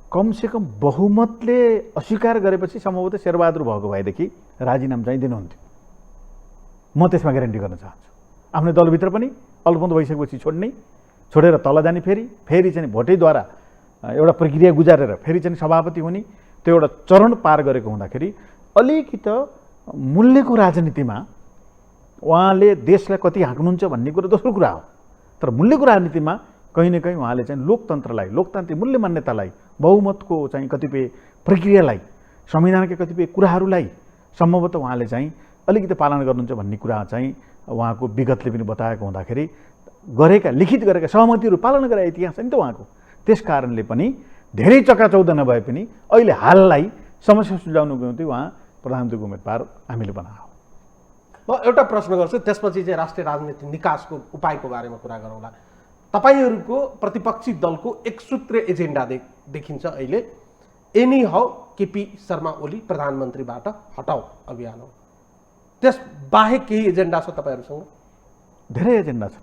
कमसेकम बहुमतले अस्वीकार गरेपछि सम्भवतः शेरबहादुर भएको भएदेखि राजीनामा चाहिँ दिनुहुन्थ्यो। म त्यसमा ग्यारेन्टी गर्न चाहन्छु। आफ्नो दलभित्र पनि अल्पमत भइसकेपछि छोडेर तल जाने, फेरि चाहिँ भोटैद्वारा एउटा प्रक्रिया गुजारेर फेरि चाहिँ सभापति हुने, त्यो एउटा चरण पार गरेको हुँदाखेरि अलिकति मूल्यको राजनीतिमा उहाँले देशलाई कति हाँक्नुहुन्छ भन्ने कुरा दोस्रो कुरा हो। तर मूल्यको राजनीतिमा कहीँ न कहीँ उहाँले चाहिँ लोकतन्त्रलाई, लोकतान्त्रिक मूल्य मान्यतालाई, बहुमतको चाहिँ कतिपय प्रक्रियालाई, संविधानका कतिपय कुराहरूलाई सम्भवतः उहाँले चाहिँ अलिकति पालन गर्नुहुन्छ भन्ने कुरा चाहिँ उहाँको विगतले पनि बताएको हुँदाखेरि लिखित गरेका सहमतिहरू पालन गरे इतिहास छ नि त उहाँको। त्यस कारणले पनि धेरै चकाचौध नभए पनि अहिले हाललाई समस्या सुल्झाउनुको निम्ति उहाँ प्रधानमन्त्रीको उम्मेदवार हामीले बनायो। म एउटा प्रश्न गर्छु, त्यसपछि चाहिँ राष्ट्रिय राजनीति निकासको उपायको बारेमा कुरा गरौँला। तपाईँहरूको प्रतिपक्षी दलको एक सूत्रीय एजेन्डा देखिन्छ अहिले, एनी हाउ केपी शर्मा ओली प्रधानमन्त्रीबाट हटाऊ अभियान हो। त्यस बाहेक केही एजेन्डा छ तपाईँहरूसँग? धेरै एजेन्डा छ,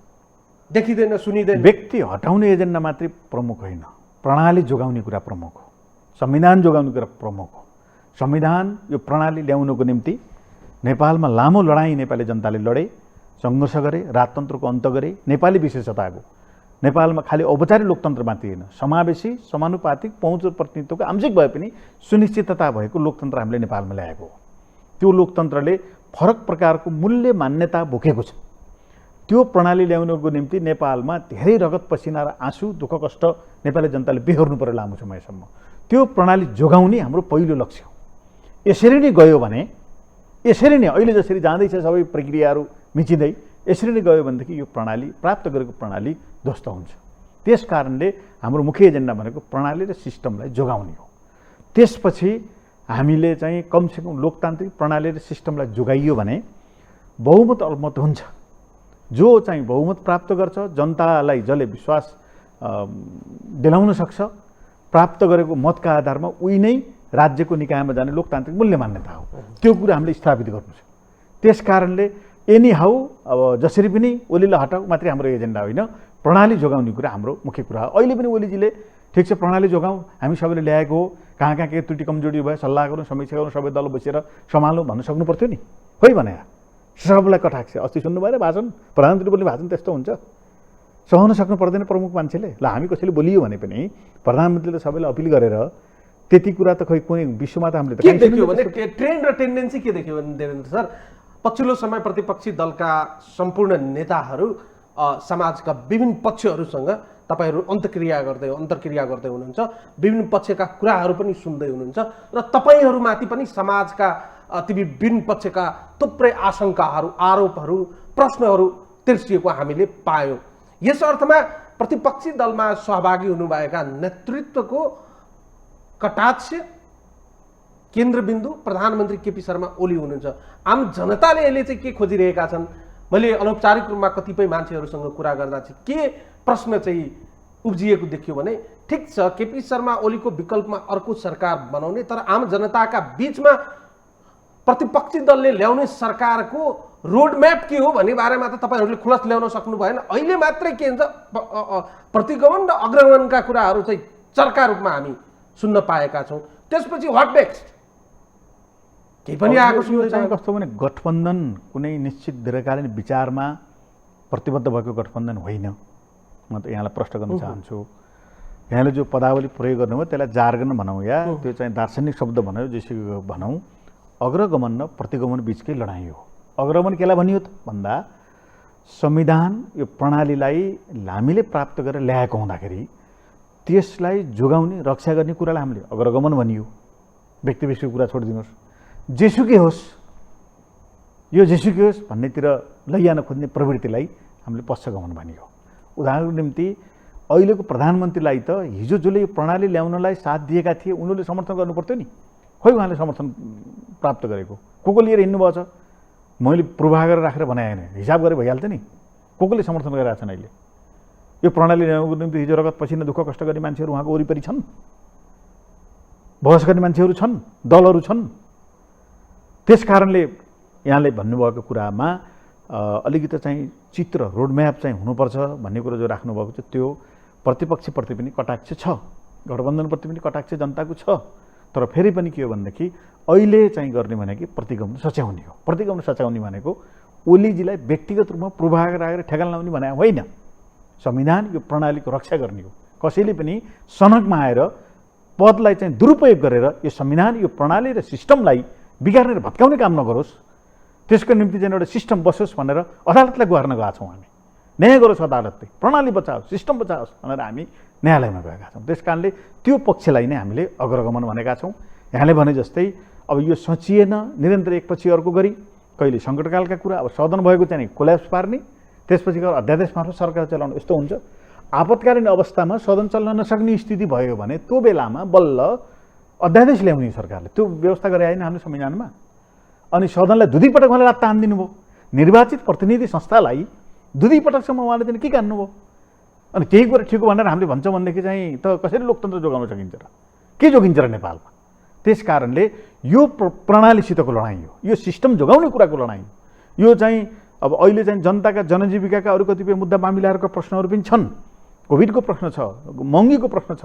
देखिँदैन, सुनिँदैन। व्यक्ति हटाउने एजेन्डा मात्रै प्रमुख होइन, प्रणाली जोगाउने कुरा प्रमुख हो, संविधान जोगाउने कुरा प्रमुख हो। संविधान यो प्रणाली ल्याउनको निम्ति नेपालमा लामो लडाईँ नेपाली जनताले लडे, सङ्घर्ष गरे, राजतन्त्रको अन्त गरे। नेपाली विशेषताको नेपालमा खालि औपचारिक लोकतन्त्र मात्रै होइन, समावेशी, समानुपातिक, पहुँच र प्रतिनिधित्वको आंशिक भए पनि सुनिश्चितता भएको लोकतन्त्र हामीले नेपालमा ल्याएको हो। त्यो लोकतन्त्रले फरक प्रकारको मूल्य मान्यता बोकेको छ। त्यो प्रणाली ल्याउनको निम्ति नेपालमा धेरै रगत पसिना र आँसु दुःख कष्ट नेपाली जनताले बेहोर्नु पर्यो लामो समयसम्म। त्यो प्रणाली जोगाउने हाम्रो पहिलो लक्ष्य हो। यसरी नै गयो भने, यसरी नै अहिले जसरी जाँदैछ सबै प्रक्रियाहरू मिचिँदै, यसरी नै गयो भनेदेखि यो प्रणाली, प्राप्त गरेको प्रणाली ध्वस्त हुन्छ। त्यस कारणले हाम्रो मुख्य एजेन्डा भनेको प्रणाली र सिस्टमलाई जोगाउने हो। त्यसपछि हामीले चाहिँ कमसेकम लोकतान्त्रिक प्रणाली र सिस्टमलाई जोगाइयो भने बहुमत अल्पमत हुन्छ। जो चाहिँ बहुमत प्राप्त गर्छ, जनतालाई जसले विश्वास दिलाउन सक्छ, प्राप्त गरेको मतका आधारमा उही नै राज्यको निकायमा जाने लोकतान्त्रिक मूल्य मान्यता हो। त्यो कुरा हामीले स्थापित गर्नु छ। त्यस कारणले एनी हाउ अब जसरी पनि ओलीलाई हटाऊ मात्रै हाम्रो एजेन्डा होइन, प्रणाली जोगाउने कुरा हाम्रो मुख्य कुरा हो। अहिले पनि ओलीजीले ठिक छ प्रणाली जोगाउँ, हामी सबैले ल्याएको हो, कहाँ कहाँ के त्रुटि कमजोरी भयो सल्लाह गरौँ, समीक्षा गरौँ, सबै दल बसेर सम्हालौँ भन्नु सक्नु पर्थ्यो नि, खोइ भने सबैलाई कटाक्ष। अस्ति सुन्नु भएर भाषण, प्रधानमन्त्री बोल्ने भाषण त्यस्तो हुन्छ, सहन सक्नु पर्दैन प्रमुख मान्छेले। ल हामी कसैले बोलियो भने पनि प्रधानमन्त्रीले सबैलाई अपिल गरेर त्यति कुरा त खोइ कुनै विश्वमा त हामीले के देख्यो भने ट्रेन्ड र टेन्डेन्सी के देख्यो भने देवेन्द्र सर, पछिल्लो समय प्रतिपक्षी दलका सम्पूर्ण नेताहरू समाजका विभिन्न पक्षहरूसँग तपाईहरू अन्तर्क्रिया गर्दै हुनुहुन्छ, विभिन्न पक्षका कुराहरू पनि सुन्दै हुनुहुन्छ र तपाईहरूमाथि पनि समाजका ती विभिन्न पक्षका थुप्रै आशंकाहरू, आरोपहरू, प्रश्नहरू तिर्सिएको हामीले पायौँ। यस अर्थमा प्रतिपक्षी दलमा सहभागी हुनुभएका नेतृत्वको कटाक्ष केन्द्रबिन्दु प्रधानमन्त्री केपी शर्मा ओली हुनुहुन्छ। आम जनताले यसले चाहिँ के खोजिरहेका छन्? मैले अनौपचारिक रूपमा कतिपय मान्छेहरूसँग कुरा गर्दा चाहिँ के प्रश्न चाहिँ उब्जिएको देखियो भने, ठिक छ केपी शर्मा ओलीको विकल्पमा अर्को सरकार बनाउने, तर आम जनताका बीचमा प्रतिपक्षी दलले ल्याउने सरकारको रोडम्याप के हो भन्ने बारेमा त तपाईँहरूले खुलास ल्याउन सक्नु भएन। अहिले मात्रै के हुन्छ प्रतिगमन र अग्रगमनका कुराहरू चाहिँ चर्का रूपमा हामी सुन्न पाएका छौँ। त्यसपछि व्हाट नेक्स्ट केही पनि आएको सुन्नु चाहिँ कस्तो भने गठबन्धन कुनै निश्चित दीर्घकालीन विचारमा प्रतिबद्ध भएको गठबन्धन होइन। म त यहाँलाई प्रश्न गर्न चाहन्छु, यहाँले जो पदावली प्रयोग गर्नुभयो त्यसलाई जार्गन भनौँ या त्यो चाहिँ दार्शनिक शब्द भनौँ, जेसुकै भनौँ, अग्रगमन र प्रतिगमन बिचकै लडाइँ हो। अग्रगमन केलाई भनियो त भन्दा संविधान यो प्रणालीलाई हामीले प्राप्त गरेर ल्याएको हुँदाखेरि त्यसलाई जोगाउने रक्षा गर्ने कुरालाई हामीले अग्रगमन भनियो। व्यक्ति विशेषको कुरा छोडिदिनुहोस्, जेसुकै होस्, यो जेसुकै होस् भन्नेतिर लैजान खोज्ने प्रवृत्तिलाई हामीले पश्चगमन भनियो। उदाहरणको निम्ति अहिलेको प्रधानमन्त्रीलाई त हिजो जसले यो प्रणाली ल्याउनलाई साथ दिएका थिए उनीहरूले समर्थन गर्नु पर्थ्यो नि, खोइ उहाँले समर्थन प्राप्त गरेको को लिएर हिँड्नुभएको छ? मैले पूर्वाग्रह राखेर बनाएन, हिसाब गरेर भइहाल्थ्यो नि। को समर्थन गरिरहेको छन् अहिले यो प्रणाली ल्याउनको निम्ति? हिजो रगत पसिना दुःख कष्ट गर्ने मान्छेहरू उहाँको वरिपरि छन्, बहस गर्ने मान्छेहरू छन्, दलहरू छन्। त्यस कारणले यहाँले भन्नुभएको कुरामा अलिकति चाहिँ चित्र रोडम्याप चाहिँ हुनुपर्छ भन्ने कुरो जो राख्नुभएको छ त्यो प्रतिपक्षप्रति पनि कटाक्ष छ, गठबन्धनप्रति पनि कटाक्ष जनताको छ। तर फेरि पनि के हो भनेदेखि अहिले चाहिँ गर्ने भनेको प्रतिगमन सच्याउने हो। प्रतिगमन सच्याउने भनेको ओलीजीलाई व्यक्तिगत रूपमा पूर्वाग्रह राखेर ठेगान लाउने भने होइन, संविधान यो प्रणालीको रक्षा गर्ने हो। कसैले पनि सनकमा आएर पदलाई चाहिँ दुरुपयोग गरेर यो संविधान यो प्रणाली र सिस्टमलाई बिगार्ने र भत्काउने काम नगरोस्, त्यसको निम्ति चाहिँ एउटा सिस्टम बसोस् भनेर अदालतलाई गुहार्न गएका छौँ हामी। न्याय गरोस् अदालतले, प्रणाली बचाओस्, सिस्टम बचाओस् भनेर हामी न्यायालयमा गएका छौँ। त्यस कारणले त्यो पक्षलाई नै हामीले अग्रगमन भनेका छौँ। यहाँले भने जस्तै अब यो सचिएन निरन्तर एकपछि अर्को गरी, कहिले सङ्कटकालका कुरा, अब सदन भएको चाहिँ कोल्याप्स पार्ने, त्यसपछि गएर अध्यादेश मार्फत सरकार चलाउनु, यस्तो हुन्छ। आपतकालीन अवस्थामा सदन चल्न नसक्ने स्थिति भयो भने त्यो बेलामा बल्ल अध्यादेश ल्याउने सरकारले, त्यो व्यवस्था गरे आएन हाम्रो संविधानमा। अनि सदनलाई दुई पटक उहाँले रात तान्दिनु भयो, निर्वाचित प्रतिनिधि संस्थालाई दुई पटकसम्म उहाँले चाहिँ के कान्नुभयो। अनि केही कुरा ठिक भनेर हामीले भन्छौँ भनेदेखि चाहिँ त कसरी लोकतन्त्र जोगाउन सकिन्छ र? के जोगिन्छ र नेपालमा? त्यस कारणले यो प्रणालीसितको लडाइँ हो, यो सिस्टम जोगाउने कुराको लडाइँ हो। यो चाहिँ अब अहिले चाहिँ जनताका जनजीविकाका अरू कतिपय मुद्दा मामिलाहरूका प्रश्नहरू पनि छन्। कोभिडको प्रश्न छ, महँगीको प्रश्न छ,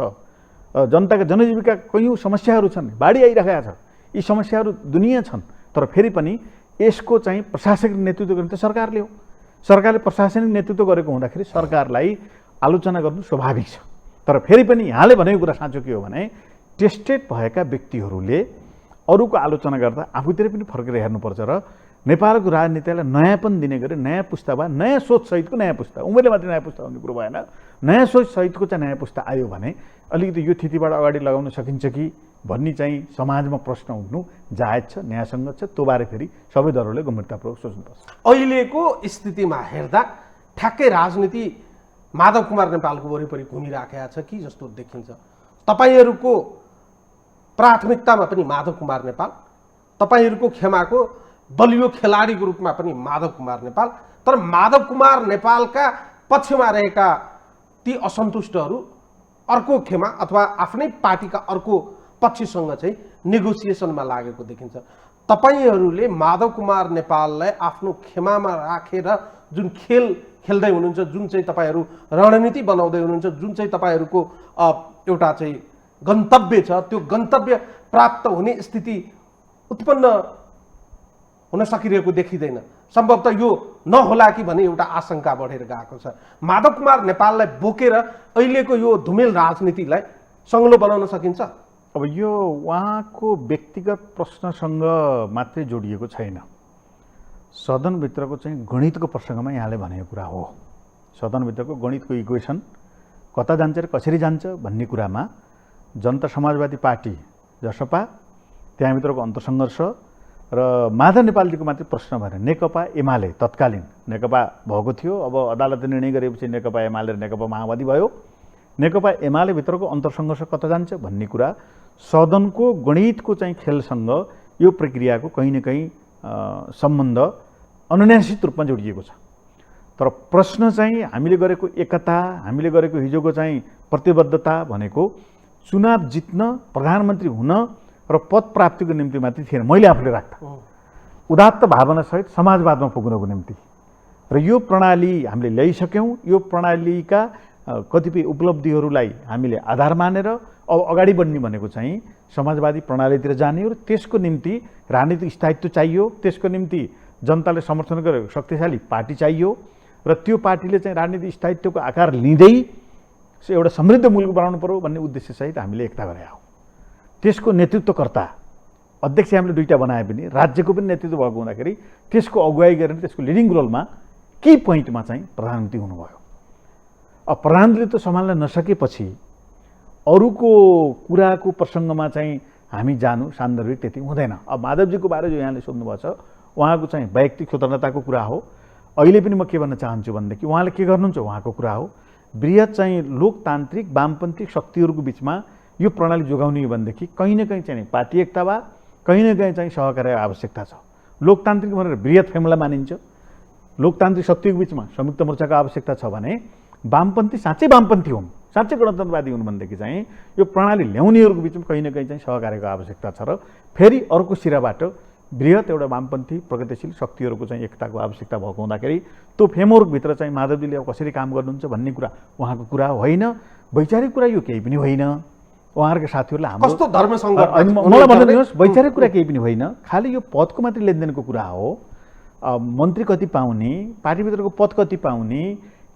जनताका जनजीविका कयौँ समस्याहरू छन्, बाढी आइरहेका छ, यी समस्याहरू दुनियाँ छन्। तर फेरि पनि यसको चाहिँ प्रशासनिक नेतृत्व गर्ने त सरकारले हो। सरकारले प्रशासनिक नेतृत्व गरेको हुँदाखेरि सरकारलाई आलोचना गर्नु स्वाभाविक छ। तर फेरि पनि यहाँले भनेको कुरा साँचो के हो भने टेस्टेड भएका व्यक्तिहरूले अरूको आलोचना गर्दा आफूतिर पनि फर्केर हेर्नुपर्छ र नेपालको राजनीतिलाई नयाँपन दिने गरी नयाँ पुस्ता वा नयाँ सोचसहितको नयाँ पुस्ता, उमेरले मात्रै नयाँ पुस्ता हुने कुरो भएन, नयाँ सोचसहितको चाहिँ नयाँ पुस्ता आयो भने अलिकति यो थितिबाट अगाडि लगाउन सकिन्छ कि भन्ने चाहिँ समाजमा प्रश्न उठ्नु जायज छ, न्यायसङ्गत छ। त्यो बारे फेरि सबै दलहरूले गम्भीरतापूर्वक सोच्नुपर्छ। अहिलेको स्थितिमा हेर्दा ठ्याक्कै राजनीति माधव कुमार नेपालको वरिपरि घुमिराखेको छ कि जस्तो देखिन्छ। तपाईँहरूको प्राथमिकतामा पनि माधव कुमार नेपाल, तपाईँहरूको खेमाको बलियो खेलाडीको रूपमा पनि माधव कुमार नेपाल, तर माधव कुमार नेपालका पक्षमा रहेका ती असन्तुष्टहरू अर्को खेमा अथवा आफ्नै पार्टीका अर्को पक्षसँग चाहिँ नेगोसिएसनमा लागेको देखिन्छ। तपाईँहरूले माधव कुमार नेपाललाई आफ्नो खेमामा राखेर जुन खेल खेल्दै हुनुहुन्छ, जुन चाहिँ तपाईँहरू रणनीति बनाउँदै हुनुहुन्छ, जुन चाहिँ तपाईँहरूको एउटा चाहिँ गन्तव्य छ, त्यो गन्तव्य प्राप्त हुने स्थिति उत्पन्न हुन सकिरहेको देखिँदैन। सम्भवतः यो नहोला कि भन्ने एउटा आशंका बढेर गएको छ। माधव कुमार नेपाललाई बोकेर अहिलेको यो धुमेल राजनीतिलाई सङ्लो बनाउन सकिन्छ? अब यो उहाँको व्यक्तिगत प्रश्नसँग मात्रै जोडिएको छैन, सदनभित्रको चाहिँ गणितको प्रसङ्गमा यहाँले भनेको कुरा हो। सदनभित्रको गणितको इक्वेसन कता जान्छ र कसरी जान्छ भन्ने कुरामा जनता समाजवादी पार्टी जसपा, त्यहाँभित्रको अन्तर्सङ्घर्ष र माधव नेपालजीको मात्रै प्रश्न भएर नेकपा एमाले तत्कालीन नेकपा भएको थियो, अब अदालतले निर्णय गरेपछि नेकपा एमाले र नेकपा माओवादी भयो। नेकपा एमाले भित्रको अन्तर्सङ्घर्ष कता जान्छ भन्ने कुरा सदनको गणितको चाहिँ खेलसँग यो प्रक्रियाको कहीँ न कहीँ सम्बन्ध अनुनासिक रूपमा जोडिएको छ। तर प्रश्न चाहिँ हामीले गरेको एकता, हामीले गरेको हिजोको चाहिँ प्रतिबद्धता भनेको चुनाव जित्न, प्रधानमन्त्री हुन र पद प्राप्तिको निम्ति मात्रै थिएन। मैले आफूले राख्दा उदात्त भावनासहित समाजवादमा पुग्नको निम्ति र यो प्रणाली हामीले ल्याइसक्यौँ। यो प्रणालीका कतिपय उपलब्धिहरूलाई हामीले आधार मानेर अब अगाडि बढ्ने भनेको चाहिँ समाजवादी प्रणालीतिर जाने हो र त्यसको निम्ति राजनीतिक स्थायित्व चाहियो, त्यसको निम्ति जनताले समर्थन गरेको शक्तिशाली पार्टी चाहियो र त्यो पार्टीले चाहिँ राजनीतिक स्थायित्वको आकार लिँदै एउटा समृद्ध मुलुक बनाउनु पर्यो भन्ने उद्देश्यसहित हामीले एकता गरे हौँ। त्यसको नेतृत्वकर्ता अध्यक्ष हामीले दुईवटा बनाए पनि राज्यको पनि नेतृत्व भएको हुँदाखेरि त्यसको अगुवाई गरेर त्यसको लिडिङ रोलमा के पोइन्टमा चाहिँ प्रधानमन्त्री हुनुभयो। अब प्रधानमन्त्रीले त सम्हाल्न नसकेपछि अरूको कुराको प्रसङ्गमा चाहिँ हामी जानु सान्दर्भिक त्यति हुँदैन। अब माधवजीको बारे जो यहाँले सोध्नुभएको छ उहाँको चाहिँ वैयक्तिक स्वतन्त्रताको कुरा हो। अहिले पनि म के भन्न चाहन्छु भनेदेखि उहाँले के गर्नुहुन्छ उहाँको कुरा हो। बृहत चाहिँ लोकतान्त्रिक वामपन्थी शक्तिहरूको बिचमा यो प्रणाली जोगाउने हो भनेदेखि कहीँ न कहीँ चाहिँ पार्टी एकता वा कहीँ न कहीँ चाहिँ सहकार्य आवश्यकता छ। लोकतान्त्रिक भनेर बृहत फेमलाई मानिन्छ, लोकतान्त्रिक शक्तिको बिचमा संयुक्त मोर्चाको आवश्यकता छ भने वामपन्थी साँच्चै वामपन्थी हुन्, साँच्चै गणतन्त्रवादी हुन् भनेदेखि चाहिँ यो प्रणाली ल्याउनेहरूको बिचमा कहीँ न कहीँ चाहिँ सहकार्यको आवश्यकता छ र फेरि अर्को सिराबाट बृहत एउटा वामपन्थी प्रगतिशील शक्तिहरूको चाहिँ एकताको आवश्यकता भएको हुँदाखेरि त्यो फ्रेमवर्कभित्र चाहिँ माधवजीले अब कसरी काम गर्नुहुन्छ भन्ने कुरा उहाँको कुरा होइन। वैचारिक कुरा यो केही पनि होइन। उहाँहरूको साथीहरूलाई हाम्रो कस्तो धर्मसँग मलाई भनिदिनुहोस्, वैचारिक कुरा केही पनि होइन, खालि यो पदको मात्रै लेनदेनको कुरा हो। मन्त्री कति पाउने, पार्टीभित्रको पद कति पाउने,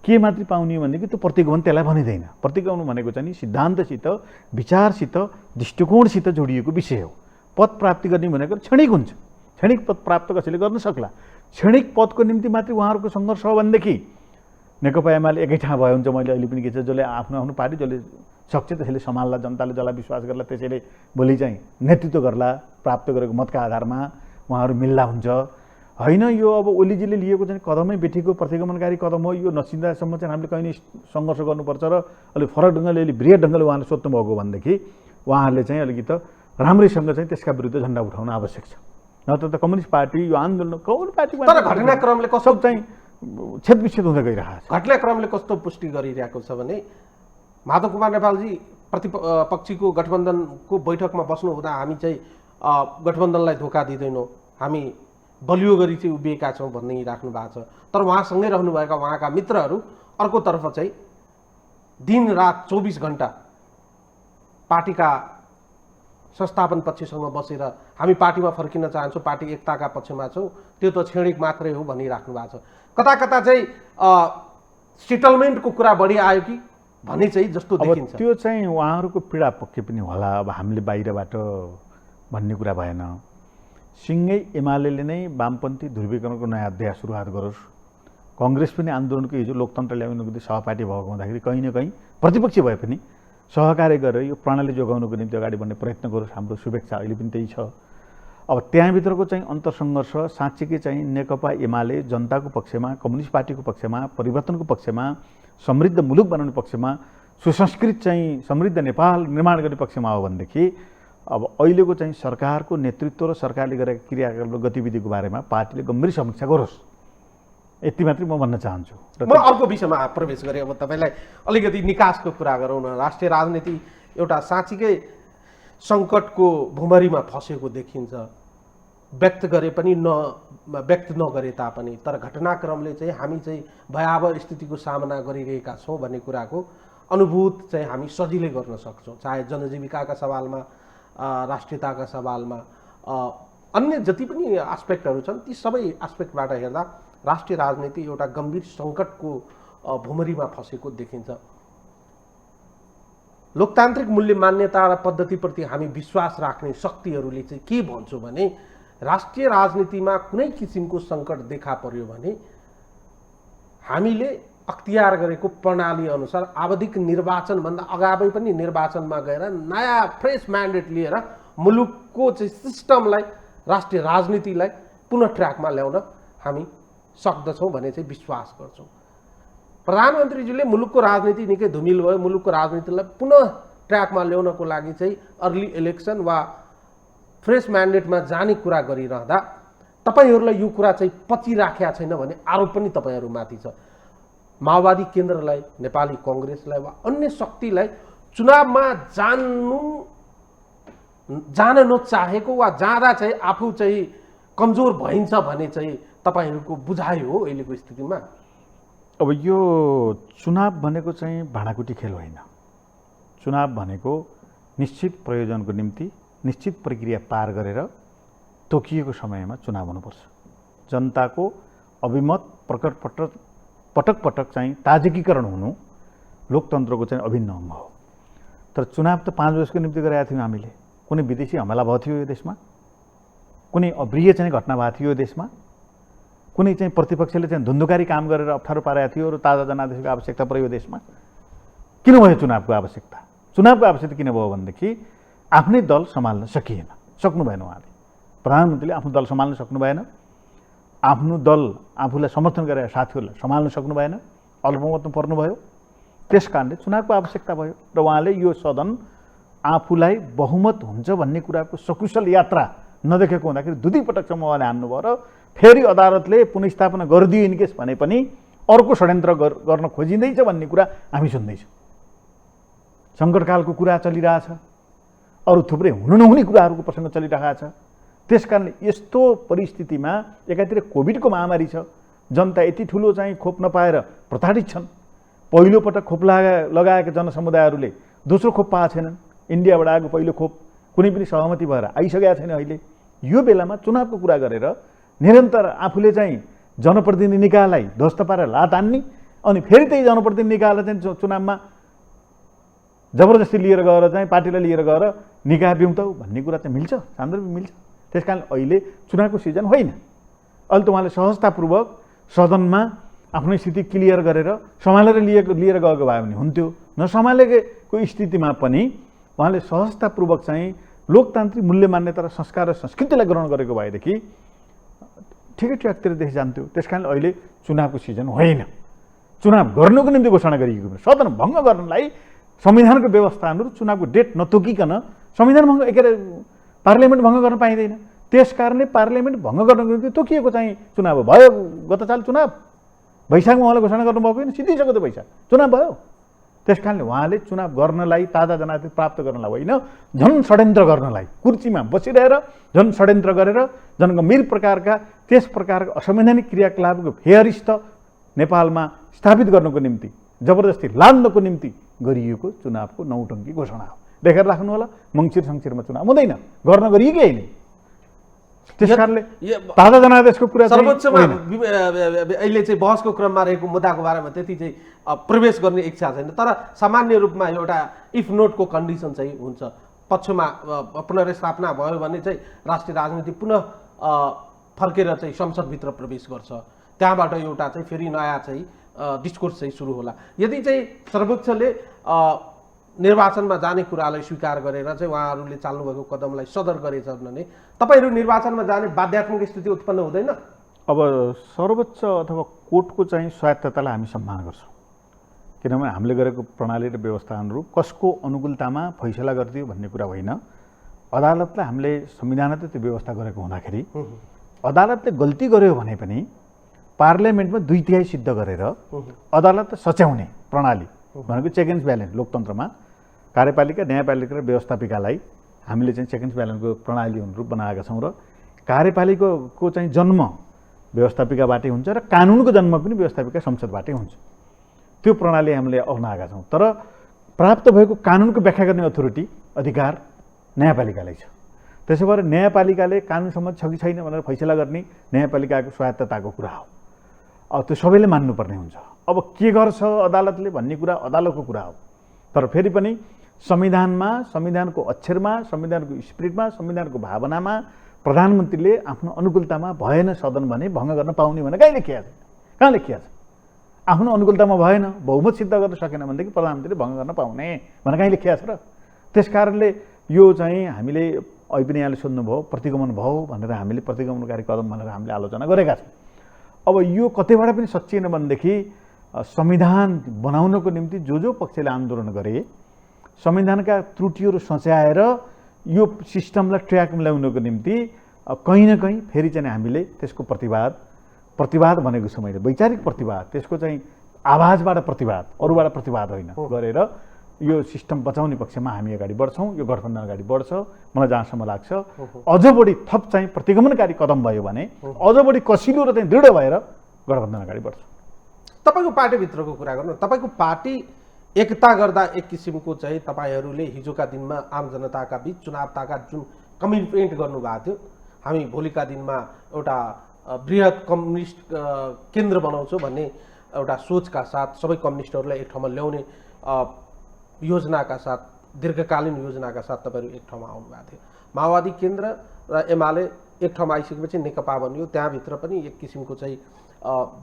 के मात्रै पाउने भनेदेखि त्यो प्रतिगमन त्यसलाई भनिँदैन। प्रतिगमन भनेको चाहिँ सिद्धान्तसित, विचारसित, दृष्टिकोणसित जोडिएको विषय हो। पद प्राप्ति गर्ने भनेको क्षणिक हुन्छ, क्षणिक पद प्राप्त कसैले गर्न सक्ला। क्षणिक पदको निम्ति मात्रै उहाँहरूको सङ्घर्ष हो भनेदेखि नेकपा एमाले एकै ठाउँ भयो हुन्छ। मैले अहिले पनि के छ, जसले आफ्नो आफ्नो पार्टी जसले सक्छ त्यसले सम्हाल्ला, जनताले जसलाई विश्वास गर्ला त्यसैले भोलि चाहिँ नेतृत्व गर्ला, प्राप्त गरेको मतका आधारमा उहाँहरू मिल्ला हुन्छ होइन। यो अब ओलीजीले लिएको चाहिँ कदमै बेठीको प्रतिगमनकारी कदम हो। यो नसिन्दासम्म चाहिँ हामीले कहीँ सङ्घर्ष गर्नुपर्छ र अलिक फरक ढङ्गले अलि बृहत ढङ्गले उहाँले सोध्नुभएको भनेदेखि उहाँहरूले चाहिँ अलिकति राम्रैसँग चाहिँ त्यसका विरुद्ध झन्डा उठाउन आवश्यक छ। नत्र त कम्युनिस्ट पार्टी यो आन्दोलन कम्युनिस्ट पार्टीमा तर घटनाक्रमले कस्तो चाहिँ छेदविच्छेद हुँदै गइरहेको छ। घटनाक्रमले कस्तो पुष्टि गरिरहेको छ भने माधव कुमार नेपालजी प्रतिपक्षीको गठबन्धनको बैठकमा बस्नु हुँदा हामी चाहिँ गठबन्धनलाई धोका दिँदैनौँ, हामी बलियो गरी चाहिँ उभिएका छौँ भन्ने राख्नु भएको छ। तर उहाँसँगै रहनुभएका उहाँका मित्रहरू अर्कोतर्फ चाहिँ दिनरात 24 घन्टा पार्टीका संस्थापन पक्षसँग बसेर हामी पार्टीमा फर्किन चाहन्छौँ, पार्टी एकताका पक्षमा छौँ, त्यो त क्षणिक मात्रै हो भनिराख्नु भएको छ। कता कता चाहिँ सेटलमेन्टको कुरा बढी आयो कि भन्ने चाहिँ जस्तो देखिन्छ। त्यो चाहिँ उहाँहरूको पीडा पक्कै पनि होला। अब हामीले बाहिरबाट भन्ने कुरा भएन। सिँगै एमाले नै वामपन्थी ध्रुवीकरणको नयाँ अध्याय सुरुवात गरोस्। कङ्ग्रेस पनि आन्दोलनको हिजो लोकतन्त्र ल्याउनुको निम्ति सहपाठी भएको हुँदाखेरि कहीँ न कहीँ प्रतिपक्षी भए पनि सहकार्य गरेर यो प्रणाली जोगाउनुको निम्ति अगाडि बढ्ने प्रयत्न गरोस्। हाम्रो शुभेच्छा अहिले पनि त्यही छ। अब त्यहाँभित्रको चाहिँ अन्तरसङ्घर्ष साँच्चीकै चाहिँ नेकपा एमाले जनताको पक्षमा, कम्युनिस्ट पार्टीको पक्षमा, परिवर्तनको पक्षमा, समृद्ध मुलुक बनाउने पक्षमा, सुसंस्कृत चाहिँ समृद्ध नेपाल निर्माण गर्ने पक्षमा हो भनेदेखि अब अहिलेको चाहिँ सरकारको नेतृत्व र सरकारले गरेका क्रियाकलाप र गतिविधिको बारेमा पार्टीले गम्भीर समीक्षा गरोस्। यति मात्रै म भन्न चाहन्छु। म अर्को विषयमा प्रवेश गरेँ। अब तपाईँलाई अलिकति निकासको कुरा गरौँ न। राष्ट्रिय राजनीति एउटा साँच्चीकै सङ्कटको भुमरीमा फसेको देखिन्छ। व्यक्त गरे पनि व्यक्त नगरे तापनि, तर घटनाक्रमले चाहिँ हामी चाहिँ भयावह स्थितिको सामना गरिरहेका छौँ भन्ने कुराको अनुभूत चाहिँ हामी सजिलै गर्न सक्छौँ। चाहे जनजीविकाका सवालमा, राष्ट्रियताका सवालमा, अन्य जति पनि एस्पेक्टहरू छन् ती सबै एस्पेक्टबाट हेर्दा राष्ट्रिय राजनीति एउटा गम्भीर सङ्कटको भुमरीमा फसेको देखिन्छ। लोकतान्त्रिक मूल्य मान्यता र पद्धतिप्रति हामी विश्वास राख्ने शक्तिहरूले चाहिँ के भन्छौँ भने राष्ट्रिय राजनीतिमा कुनै किसिमको सङ्कट देखा पर्यो भने हामीले अख्तियार गरेको प्रणाली अनुसार आवधिक निर्वाचनभन्दा अगावै पनि निर्वाचनमा गएर नयाँ फ्रेस म्यान्डेट लिएर मुलुकको चाहिँ सिस्टमलाई, राष्ट्रिय राजनीतिलाई पुनः ट्र्याकमा ल्याउन हामी सक्दछौँ भन्ने चाहिँ विश्वास गर्छौँ। प्रधानमन्त्रीजीले मुलुकको राजनीति निकै धुमिल भयो, मुलुकको राजनीतिलाई पुनः ट्र्याकमा ल्याउनको लागि चाहिँ अर्ली इलेक्सन वा फ्रेस म्यान्डेटमा जाने कुरा गरिरहँदा तपाईँहरूलाई यो कुरा चाहिँ पचिराखेका छैन भन्ने आरोप पनि तपाईँहरूमाथि छ। माओवादी केन्द्रलाई, नेपाली कङ्ग्रेसलाई वा अन्य शक्तिलाई चुनावमा जान नचाहेको वा जाँदा चाहिँ आफू चाहिँ कमजोर भइन्छ भने चाहिँ तपाईँहरूको बुझाइ हो अहिलेको स्थितिमा? अब यो चुनाव भनेको चाहिँ भाँडाकुटी खेल होइन। चुनाव भनेको निश्चित प्रयोजनको निम्ति निश्चित प्रक्रिया पार गरेर तोकिएको समयमा चुनाव हुनुपर्छ। जनताको अभिमत पटक पटक चाहिँ ताजकीकरण हुनु लोकतन्त्रको चाहिँ अभिन्न अङ्ग हो। तर चुनाव त 5 वर्षको निम्ति गरेका थियौँ हामीले। कुनै विदेशी हमला भएको थियो यो देशमा, कुनै अप्रिय चाहिँ घटना भएको थियो यो देशमा, कुनै चाहिँ प्रतिपक्षले चाहिँ धुन्धुकारी काम गरेर अप्ठ्यारो पारेको थियो र ताजा जनादेशको आवश्यकता पर्यो यो देशमा। किन भयो चुनावको आवश्यकता? चुनावको आवश्यकता किन भयो भनेदेखि आफ्नै दल सम्हाल्न सक्नु भएन। उहाँले, प्रधानमन्त्रीले आफ्नो दल सम्हाल्न सक्नु भएन, आफ्नो दल आफूलाई समर्थन गरेर साथीहरूलाई सम्हाल्न सक्नु भएन, अल्पमतमा पर्नुभयो। त्यस कारणले चुनावको आवश्यकता भयो र उहाँले यो सदन आफूलाई बहुमत हुन्छ भन्ने कुराको सकुशल यात्रा नदेखेको हुँदाखेरि 2 पटकसम्म उहाँले हान्नुभयो र फेरि अदालतले पुनर्स्थापना गरिदियो इनकेस भने पनि अर्को षड्यन्त्र गर्न खोजिँदैछ भन्ने कुरा हामी सुन्दैछौँ। सङ्कटकालको कुरा चलिरहेछ, अरू थुप्रै हुनु नहुने कुराहरूको प्रसङ्ग चलिरहेको छ। त्यस कारणले यस्तो परिस्थितिमा एकातिर कोभिडको महामारी छ, जनता यति ठुलो चाहिँ खोप नपाएर प्रताडित छन्। पहिलोपटक खोप लगाएका जनसमुदायहरूले दोस्रो खोप पाएको छैनन्। इन्डियाबाट आएको पहिलो खोप कुनै पनि सहमति भएर आइसकेका छैन अहिले। यो बेलामा चुनावको कुरा गरेर निरन्तर आफूले चाहिँ जनप्रतिनिधि निकायलाई ध्वस्त पारेर लात हान्ने अनि फेरि त्यही जनप्रतिनिधि निकायलाई चाहिँ चुनावमा जबरजस्ती लिएर गएर चाहिँ पार्टीलाई लिएर गएर निकाय बिउताउ भन्ने कुरा चाहिँ मिल्छ? सान्दर्भिक मिल्छ? त्यस कारण अहिले चुनावको सिजन होइन। अहिले त उहाँले सहजतापूर्वक सदनमा आफ्नो स्थिति क्लियर गरेर सम्हालेर लिएर गएको भए भने हुन्थ्यो। नसम्हालेको स्थितिमा पनि उहाँले सहजतापूर्वक चाहिँ लोकतान्त्रिक मूल्य मान्यता र संस्कार र संस्कृतिलाई ग्रहण गरेको भएदेखि ठिकै ट्र्याकतिर देश जान्थ्यो। त्यस कारण अहिले चुनावको सिजन होइन। चुनाव गर्नुको निम्ति घोषणा गरिएको सदन भङ्ग गर्नलाई संविधानको व्यवस्था अनुरूप चुनावको डेट नतोकिकन संविधान भङ्ग पार्लियामेन्ट भङ्ग गर्न पाइँदैन। त्यस कारणले पार्लियामेन्ट भङ्ग गर्नको निम्ति तोकिएको चाहिँ चुनाव भयो। गत साल चुनाव वैशाखमा उहाँले घोषणा गर्नुभएको होइन, सिद्धिसक्यो त वैशाख चुनाव भयो। त्यस कारणले उहाँले चुनाव गर्नलाई, ताजा जनादेश प्राप्त गर्नलाई होइन, झन् षड्यन्त्र गर्नलाई, कुर्सीमा बसिरहेर झन् षड्यन्त्र गरेर जनगम्भीर प्रकारका त्यस प्रकारका असंवैधानिक क्रियाकलापको फेयरिस्ट नेपालमा स्थापित गर्नको निम्ति, जबरजस्ती लाद्नको निम्ति गरिएको चुनावको नौटङ्की घोषणा हो। देखेर राख्नु होला, मङ्सिर सङ्सिरमा चुनाव हुँदैन, गर्न गरिएकै होइन। त्यस कारणले ताजा जनादेशको कुरा सर्वोच्चमा अहिले चाहिँ बहसको क्रममा रहेको मुद्दाको बारेमा त्यति चाहिँ प्रवेश गर्ने इच्छा छैन। तर सामान्य रूपमा एउटा इफ नोटको कन्डिसन चाहिँ हुन्छ। पक्षमा पुनर्स्थापना भयो भने चाहिँ राष्ट्रिय राजनीति पुनः फर्केर चाहिँ संसदभित्र प्रवेश गर्छ, त्यहाँबाट एउटा चाहिँ फेरि नयाँ चाहिँ डिस्कोर्स चाहिँ सुरु होला। यदि चाहिँ सर्वोच्चले निर्वाचनमा जाने कुरालाई स्वीकार गरेर चाहिँ उहाँहरूले चाल्नुभएको कदमलाई सदर गरेछ भने तपाईँहरू निर्वाचनमा जाने बाध्यात्मक स्थिति उत्पन्न हुँदैन? अब सर्वोच्च अथवा कोर्टको चाहिँ स्वायत्ततालाई हामी सम्मान गर्छौँ, किनभने हामीले गरेको प्रणाली र व्यवस्था अनुरूप कसको अनुकूलतामा फैसला गरिदियो भन्ने कुरा होइन। अदालतलाई हामीले संविधानले त्यो व्यवस्था गरेको हुँदाखेरि अदालतले गल्ती गर्यो भने पनि पार्लियामेन्टमा 2/3 सिद्ध गरेर अदालतलाई सच्याउने प्रणाली भनेको चेक एन्ड ब्यालेन्स लोकतन्त्रमा कार्यपालिका, न्यायपालिका र व्यवस्थापिकालाई हामीले चाहिँ चेक एन्ड ब्यालेन्सको प्रणाली अनुरूप बनाएका छौँ र कार्यपालिकाको चाहिँ जन्म व्यवस्थापिकाबाटै हुन्छ र कानुनको जन्म पनि व्यवस्थापिका संसदबाटै हुन्छ। त्यो प्रणाली हामीले अपनाएका छौँ। तर प्राप्त भएको कानुनको व्याख्या गर्ने अथोरिटी अधिकार न्यायपालिकालाई छ। त्यसो भएर न्यायपालिकाले कानुन सम्मत छ कि छैन भनेर फैसला गर्ने न्यायपालिकाको स्वायत्तताको कुरा हो। अब त्यो सबैले मान्नुपर्ने हुन्छ। अब के गर्छ अदालतले भन्ने कुरा अदालतको कुरा हो। तर फेरि पनि संविधानमा, संविधानको अक्षरमा, संविधानको स्पिरिटमा, संविधानको भावनामा प्रधानमन्त्रीले आफ्नो अनुकूलतामा भएन सदन भने भङ्ग गर्न पाउने भने कहाँ लेखिया छ? कहाँ लेखिया छ? आफ्नो अनुकूलतामा भएन, बहुमत सिद्ध गर्न सकेन भनेदेखि प्रधानमन्त्रीले भङ्ग गर्न पाउने भने कहाँ लेखिया छ र? त्यस कारणले यो चाहिँ हामीले अहिले पनि यहाँले सोध्नुभयो प्रतिगमन भयो भनेर हामीले प्रतिगमनकारी कदम भनेर हामीले आलोचना गरेका छौँ। अब यो कतैबाट पनि सच्चिएन भनेदेखि संविधान बनाउनको निम्ति जो पक्षले आन्दोलन गरे, संविधानका त्रुटिहरू सच्याएर यो सिस्टमलाई ट्र्याकमा ल्याउनको निम्ति कहीँ न कहीँ फेरि चाहिँ हामीले त्यसको प्रतिवाद भनेको छ मैले वैचारिक प्रतिवाद, त्यसको चाहिँ आवाजबाट प्रतिवाद, अरूबाट प्रतिवाद होइन गरेर यो सिस्टम बचाउने पक्षमा हामी अगाडि बढ्छौँ। यो गठबन्धन अगाडि बढ्छ। मलाई जहाँसम्म लाग्छ अझ बढी थप चाहिँ प्रतिगमनकारी कदम भयो भने अझ बढी कसिलो र चाहिँ दृढ भएर गठबन्धन अगाडि बढ्छ। तपाईँको पार्टीभित्रको कुरा गर्नु, तपाईँको पार्टी एकता गर्दा एक किसिमको चाहिँ तपाईँहरूले हिजोका दिनमा आम जनताका बीच चुनावताका जुन कमिटमेन्ट गर्नुभएको थियो, हामी भोलिका दिनमा एउटा बृहत कम्युनिस्ट केन्द्र बनाउँछौँ भन्ने एउटा सोचका साथ सबै कम्युनिस्टहरूलाई एक ठाउँमा ल्याउने योजनाका साथ, दीर्घकालीन योजनाका साथ तपाईँहरू एक ठाउँमा आउनुभएको थियो। माओवादी केन्द्र र एमाले एक ठाउँमा आइसकेपछि नेकपा बनियो। त्यहाँभित्र पनि एक किसिमको चाहिँ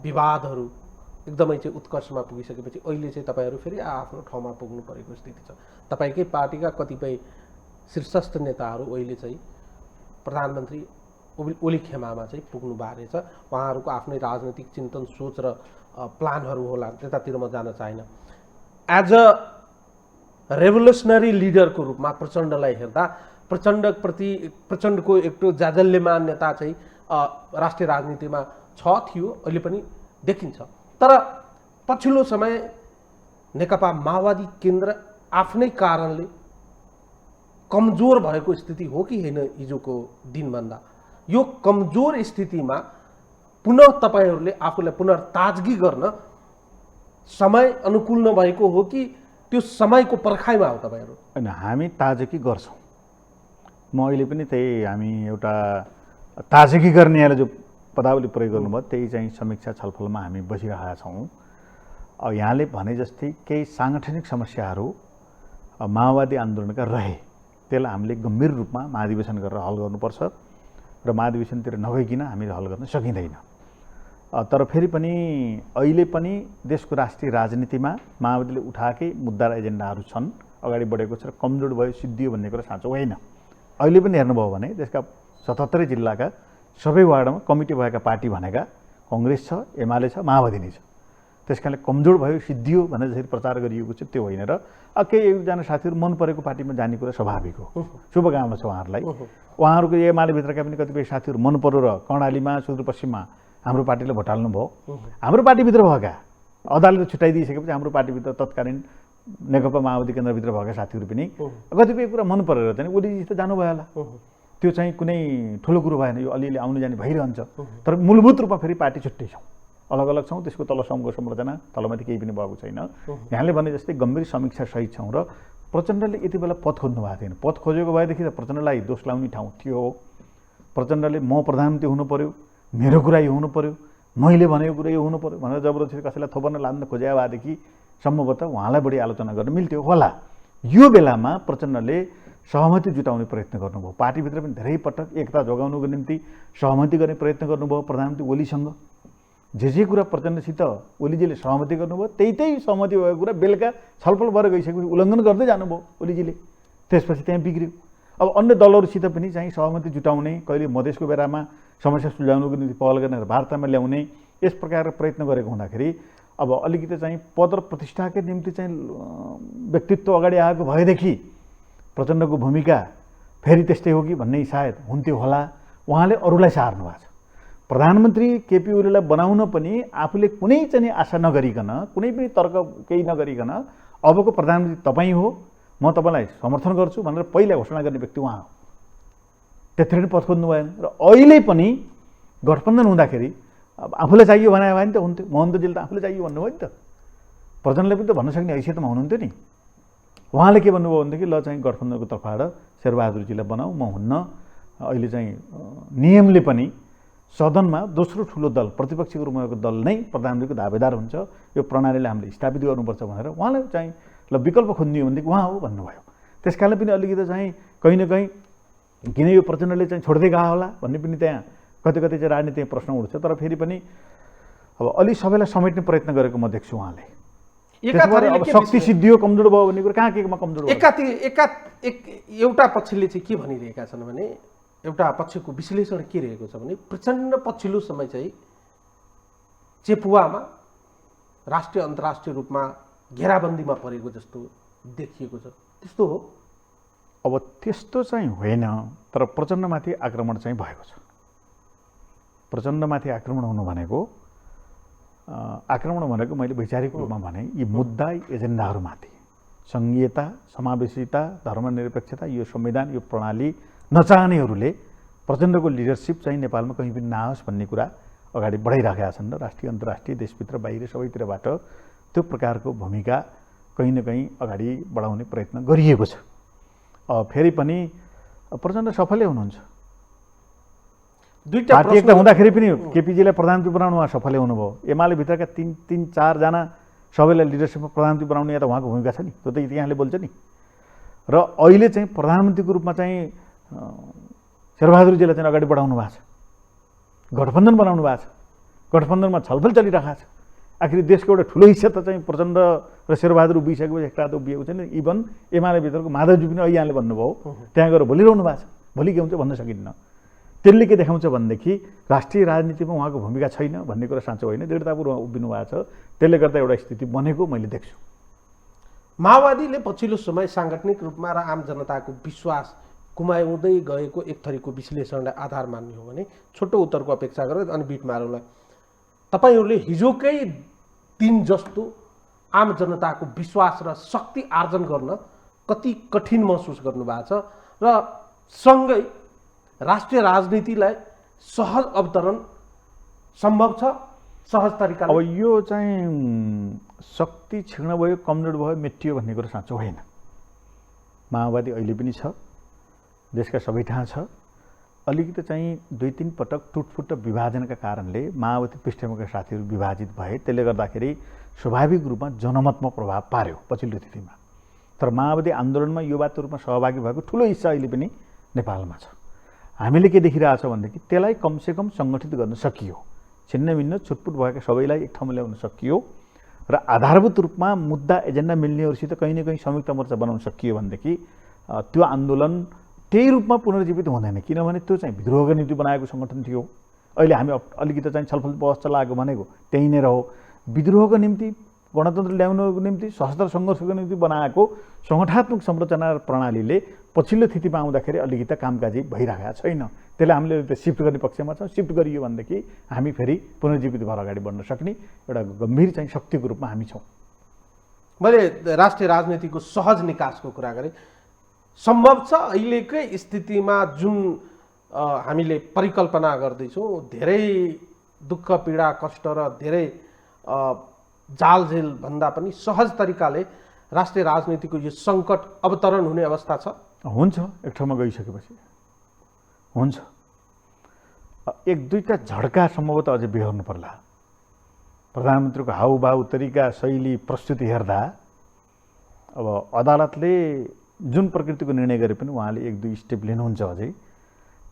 विवादहरू एकदमै चाहिँ उत्कर्षमा पुगिसकेपछि अहिले चाहिँ तपाईँहरू फेरि आफ्नो ठाउँमा पुग्नु परेको स्थिति छ। तपाईँकै पार्टीका कतिपय शीर्षस्थ नेताहरू अहिले चाहिँ प्रधानमन्त्री ओली खेमामा चाहिँ पुग्नु भएको रहेछ। उहाँहरूको आफ्नै राजनैतिक चिन्तन, सोच र प्लानहरू होला, त्यतातिर म जान चाहिनँ। एज अ रेभोल्युसनरी लिडरको रूपमा प्रचण्डलाई हेर्दा प्रचण्डको एक जाजल्यमान नेता चाहिँ राष्ट्रिय राजनीतिमा थियो, अहिले पनि देखिन्छ। तर पछिल्लो समय नेकपा माओवादी केन्द्र आफ्नै कारणले कमजोर भएको स्थिति हो कि होइन? हिजोको दिनभन्दा यो कमजोर स्थितिमा पुनः तपाईँहरूले आफूलाई पुनर्ताजगी गर्न समय अनुकूल नभएको हो कि त्यो समयको पर्खाइमा हो तपाईँहरू? होइन, हामी ताजगी गर्छौँ। म अहिले पनि त्यही हामी एउटा ताजगी गर्ने यहाँले जो पदावली प्रयोग गर्नुभयो त्यही चाहिँ समीक्षा छलफलमा हामी बसिरहेका छौँ। अब यहाँले भने जस्तै केही साङ्गठनिक समस्याहरू माओवादी आन्दोलनका रहे, त्यसलाई हामीले गम्भीर रूपमा महाधिवेशन गरेर हल गर्नुपर्छ र महाधिवेशनतिर नगइकन हामीले हल गर्न सकिँदैन। तर फेरि पनि अहिले पनि देशको राष्ट्रिय राजनीतिमा माओवादीले उठाएकै मुद्दा र एजेन्डाहरू छन्, अगाडि बढेको छ र कमजोर भयो, सिद्धियो भन्ने कुरा साँचो होइन। अहिले पनि हेर्नुभयो भने देशका 77 जिल्लाका सबै वार्डमा कमिटी भएका पार्टी भनेका कङ्ग्रेस छ, एमाले छ, माओवादी नै छ। त्यस कारणले कमजोर भयो, सिद्धियो भनेर जसरी प्रचार गरिएको छ त्यो होइन र केही एकजना साथीहरू मन परेको पार्टीमा जाने कुरा स्वाभाविक हो। शुभकामना छ उहाँहरूलाई। उहाँहरूको एमालेभित्रका पनि कतिपय साथीहरू मन पऱ्यो र कर्णालीमा, सुदूरपश्चिममा हाम्रो पार्टीले भोट हाल्नुभयो। हाम्रो पार्टीभित्र भएका अदालतले छुट्याइदिइसकेपछि हाम्रो पार्टीभित्र तत्कालीन नेकपा माओवादी केन्द्रभित्र भएका साथीहरू पनि कतिपय कुरा मन परेर चाहिँ ओलीजी त जानुभयो होला, त्यो चाहिँ कुनै ठुलो कुरो भएन, यो अलिअलि आउनु जाने भइरहन्छ। तर मूलभूत रूपमा फेरि पार्टी छुट्टै छौँ, अलग अलग छौँ। त्यसको तल समूहको संरचना तलमाथि केही पनि भएको छैन। यहाँले भने जस्तै गम्भीर समीक्षा सहित छौँ र प्रचण्डले यति बेला पद खोज्नु भएको थिएन। पद खोजेको भएदेखि त प्रचण्डलाई दोष लाउने ठाउँ थियो। प्रचण्डले म प्रधानमन्त्री हुनु पर्यो, मेरो कुरा यो हुनु पर्यो, मैले भनेको कुरा यो हुनु पर्यो भनेर जबरजस्ती कसैलाई थोपर्न लान्न खोजे भएदेखि सम्भवतः उहाँलाई बढी आलोचना गर्न मिल्थ्यो होला। यो बेलामा प्रचण्डले सहमति जुटाउने प्रयत्न गर्नुभयो। पार्टीभित्र पनि धेरै पटक एकता जोगाउनुको निम्ति सहमति गर्ने प्रयत्न गर्नुभयो प्रधानमन्त्री ओलीसँग। जे कुरा प्रचण्डसित ओलीजीले सहमति गर्नुभयो त्यही सहमति भएको कुरा बेलुका छलफल भएर गइसकेपछि उल्लङ्घन गर्दै जानुभयो ओलीजीले। त्यसपछि त्यहाँ बिग्रियो। अब अन्य दलहरूसित पनि चाहिँ सहमति जुटाउने, कहिले मधेसको बेलामा समस्या सुल्झाउनुको निम्ति पहल गर्ने, वार्तामा ल्याउने, यस प्रकारको प्रयत्न गरेको हुँदाखेरि अब अलिकति चाहिँ पद र प्रतिष्ठाकै निम्ति चाहिँ व्यक्तित्व अगाडि आएको भएदेखि प्रचण्डको भूमिका फेरि त्यस्तै हो कि भन्ने सायद हुन्थ्यो होला। उहाँले अरूलाई सार्नु भएको छ। प्रधानमन्त्री केपी ओलीलाई बनाउन पनि आफूले कुनै चाहिँ आशा नगरिकन, कुनै पनि तर्क केही नगरिकन अबको प्रधानमन्त्री तपाईँ हो, म तपाईँलाई समर्थन गर्छु भनेर पहिला घोषणा गर्ने व्यक्ति उहाँ हो। त्यत्रै नै पद खोज्नु भएन। र अहिले पनि गठबन्धन हुँदाखेरि अब आफूलाई चाहियो भने त हुन्थ्यो। मोहनजीले त आफूलाई चाहियो भन्नुभयो नि त। प्रचण्डले पनि त भन्न सक्ने हैसियतमा हुनुहुन्थ्यो नि। उहाँले के भन्नुभयो भनेदेखि ल चाहिँ गठबन्धनको तर्फबाट शेरबहादुरजीलाई बनाऊ, म हुन्न। अहिले चाहिँ नियमले पनि सदनमा दोस्रो ठुलो दल, प्रतिपक्षको रूपमा दल नै प्रधानमन्त्रीको दावेदार हुन्छ, यो प्रणालीले हामीले स्थापित गर्नुपर्छ भनेर उहाँले चाहिँ ल विकल्प खोज्ने हो भनेदेखि उहाँ हो भन्नुभयो। त्यस कारणले पनि अलिकति चाहिँ कहीँ न कहीँ किन यो प्रचण्डले चाहिँ छोड्दै गयो होला भन्ने पनि त्यहाँ कति चाहिँ राजनीतिक प्रश्न उठ्छ। तर फेरि पनि अब अलि सबैलाई समेट्ने प्रयत्न गरेको म देख्छु उहाँले। अब शक्ति सिद्धियो, कमजोर भयो भन्ने कुरो कहाँ केमा कमजोर भयो? एउटा पक्षले चाहिँ के भनिरहेका छन् भने, एउटा पक्षको विश्लेषण के रहेको छ भने प्रचण्ड पछिल्लो समय चाहिँ चेपुवामा राष्ट्रिय अन्तर्राष्ट्रिय रूपमा घेराबन्दीमा परेको जस्तो देखिएको छ। त्यस्तो हो? अब त्यस्तो चाहिँ होइन, तर प्रचण्डमाथि आक्रमण चाहिँ भएको छ। प्रचण्डमाथि आक्रमण हुनु भनेको मैले वैचारिक रूपमा भने यी मुद्दा एजेन्डाहरूमाथि सङ्घीयता, समावेशिता, धर्मनिरपेक्षता, यो संविधान, यो प्रणाली नचाहनेहरूले प्रचण्डको लिडरसिप चाहिँ नेपालमा कहीँ पनि नआओस् भन्ने कुरा अगाडि बढाइराखेका छन् र राष्ट्रिय अन्तर्राष्ट्रिय देशभित्र बाहिर सबैतिरबाट त्यो प्रकारको भूमिका कहीँ न कहीँ अगाडि बढाउने प्रयत्न गरिएको छ। फेरि पनि प्रचण्ड सफलै हुनुहुन्छ। पार्टी एकता हुँदाखेरि पनि केपीजीलाई प्रधानमन्त्री बनाउनु उहाँ सफलै हुनुभयो। एमाले भित्रका तीन चारजना सबैलाई लिडरसिपमा प्रधानमन्त्री बनाउने त उहाँको भूमिका छ नि, त्यो त इतिहासले बोल्छ नि। र अहिले चाहिँ प्रधानमन्त्रीको रूपमा चाहिँ शेरबहादुरजीलाई चाहिँ अगाडि बढाउनु भएको छ, गठबन्धन बनाउनु भएको छ, गठबन्धनमा छलफल चलिरहेको छ। आखिर देशको एउटा ठुलो हिस्सा त चाहिँ प्रचण्ड र शेरबहादुर उभिसकेपछि एक्स्ट्रा त उभिएको छैन। इभन एमाले भित्रको माधवजी पनि यहाँले भन्नुभयो त्यहाँ गएर बोलिरहनु भएको छ। भोलि के हुन्छ भन्न सकिन्न। त्यसले के देखाउँछ भनेदेखि राष्ट्रिय राजनीतिमा उहाँको भूमिका छैन भन्ने कुरा साँचो होइन, दृढतापूर्वक उभिनु भएको छ। त्यसले गर्दा एउटा स्थिति बनेको मैले देख्छु। माओवादीले पछिल्लो समय साङ्गठनिक रूपमा र आम जनताको विश्वास गुमाउँदै गएको एक थरीको विश्लेषणलाई आधार मान्ने हो भने छोटो उत्तरको अपेक्षा गरेर अनि बिट मारौँला। तपाईँहरूले हिजोकै दिन जस्तो आम जनताको विश्वास र शक्ति आर्जन गर्न कति कठिन महसुस गर्नुभएको छ र सँगै राष्ट्रिय राजनीतिलाई सहज अवतरण सम्भव छ सहज तरिकाले? अब यो चाहिँ शक्ति क्षीण भयो, कमजोर भयो, मेटियो भन्ने कुरा साँचो होइन। माओवादी अहिले पनि छ, देशका सबै ठाउँ छ। अलिकति चाहिँ 2-3 पटक टुटफुट विभाजनका कारणले माओवादी पृष्ठभूमिका साथीहरू विभाजित भए। त्यसले गर्दाखेरि स्वाभाविक रूपमा जनमतमा प्रभाव पार्यो पछिल्लो स्थितिमा। तर माओवादी आन्दोलनमा युवाको रूपमा सहभागी भएको ठुलो हिस्सा अहिले पनि नेपालमा छ। हामीले के देखिरहेछ भनेदेखि त्यसलाई कमसेकम सङ्गठित गर्न सकियो, छिन्नभिन्न छुटपुट भएका सबैलाई एक ठाउँमा ल्याउन सकियो र आधारभूत रूपमा मुद्दा एजेन्डा मिल्नेहरूसित कहीँ न कहीँ संयुक्त मोर्चा बनाउन सकियो भनेदेखि त्यो आन्दोलन त्यही रूपमा पुनर्जीवित हुँदैन। किनभने त्यो चाहिँ विद्रोहको निम्ति बनाएको सङ्गठन थियो। अहिले हामी अलिकति चाहिँ छलफल बहस चलाएको भनेको त्यही नै रह्यो। विद्रोहको निम्ति, गणतन्त्र ल्याउनको निम्ति, सशस्त्र सङ्घर्षको निम्ति बनाएको सङ्गठनात्मक संरचना र प्रणालीले पछिल्लो स्थितिमा आउँदाखेरि अलिकति कामकाजी भइरहेको छैन। त्यसले हामीले त्यो सिफ्ट गर्ने पक्षमा छौँ। सिफ्ट गरियो भनेदेखि हामी फेरि पुनर्जीवित भएर अगाडि बढ्न सक्ने एउटा गम्भीर चाहिँ शक्तिको रूपमा हामी छौँ। मैले राष्ट्रिय राजनीतिको सहज निकासको कुरा गरेँ। सम्भव छ अहिलेकै स्थितिमा जुन हामीले परिकल्पना गर्दैछौँ, धेरै दुःख पीडा कष्ट र धेरै जालझेल भन्दा पनि सहज तरिकाले राष्ट्रिय राजनीतिको यो सङ्कट अवतरण हुने अवस्था छ? हुन्छ, एक ठाउँमा गइसकेपछि हुन्छ। 1-2टा झड्का सम्भवतः अझै बेहोर्नु पर्ला। प्रधानमन्त्रीको हाउभाउ, तरिका, शैली, प्रस्तुति हेर्दा अब अदालतले जुन प्रकृतिको निर्णय गरे पनि उहाँले 1-2 स्टेप लिनुहुन्छ अझै।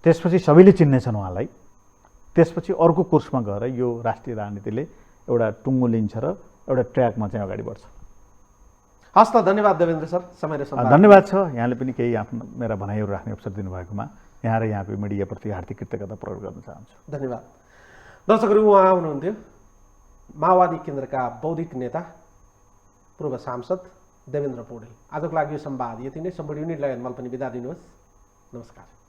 त्यसपछि सबैले चिन्नेछन् उहाँलाई। त्यसपछि अर्को कोर्समा गएर यो राष्ट्रिय राजनीतिले एउटा टुङ्गो लिन्छ र एउटा ट्र्याकमा चाहिँ अगाडि बढ्छ। हस् त, धन्यवाद देवेन्द्र सर, समय र सम्वाद। धन्यवाद छ यहाँले पनि केही आफ्नो मेरा भनाइहरू राख्ने अवसर दिनुभएकोमा यहाँ र यहाँको मिडियाप्रति हार्दिक कृतज्ञता प्रकट गर्न चाहन्छु। धन्यवाद। दर्शकहरू, उहाँ हुनुहुन्थ्यो माओवादी केन्द्रका बौद्धिक नेता पूर्व सांसद देवेन्द्र पौडेल। आजको लागि यो संवाद यति नै। सम्पूर्ण युनिटलाई पनि बिदा दिनुहोस्। नमस्कार।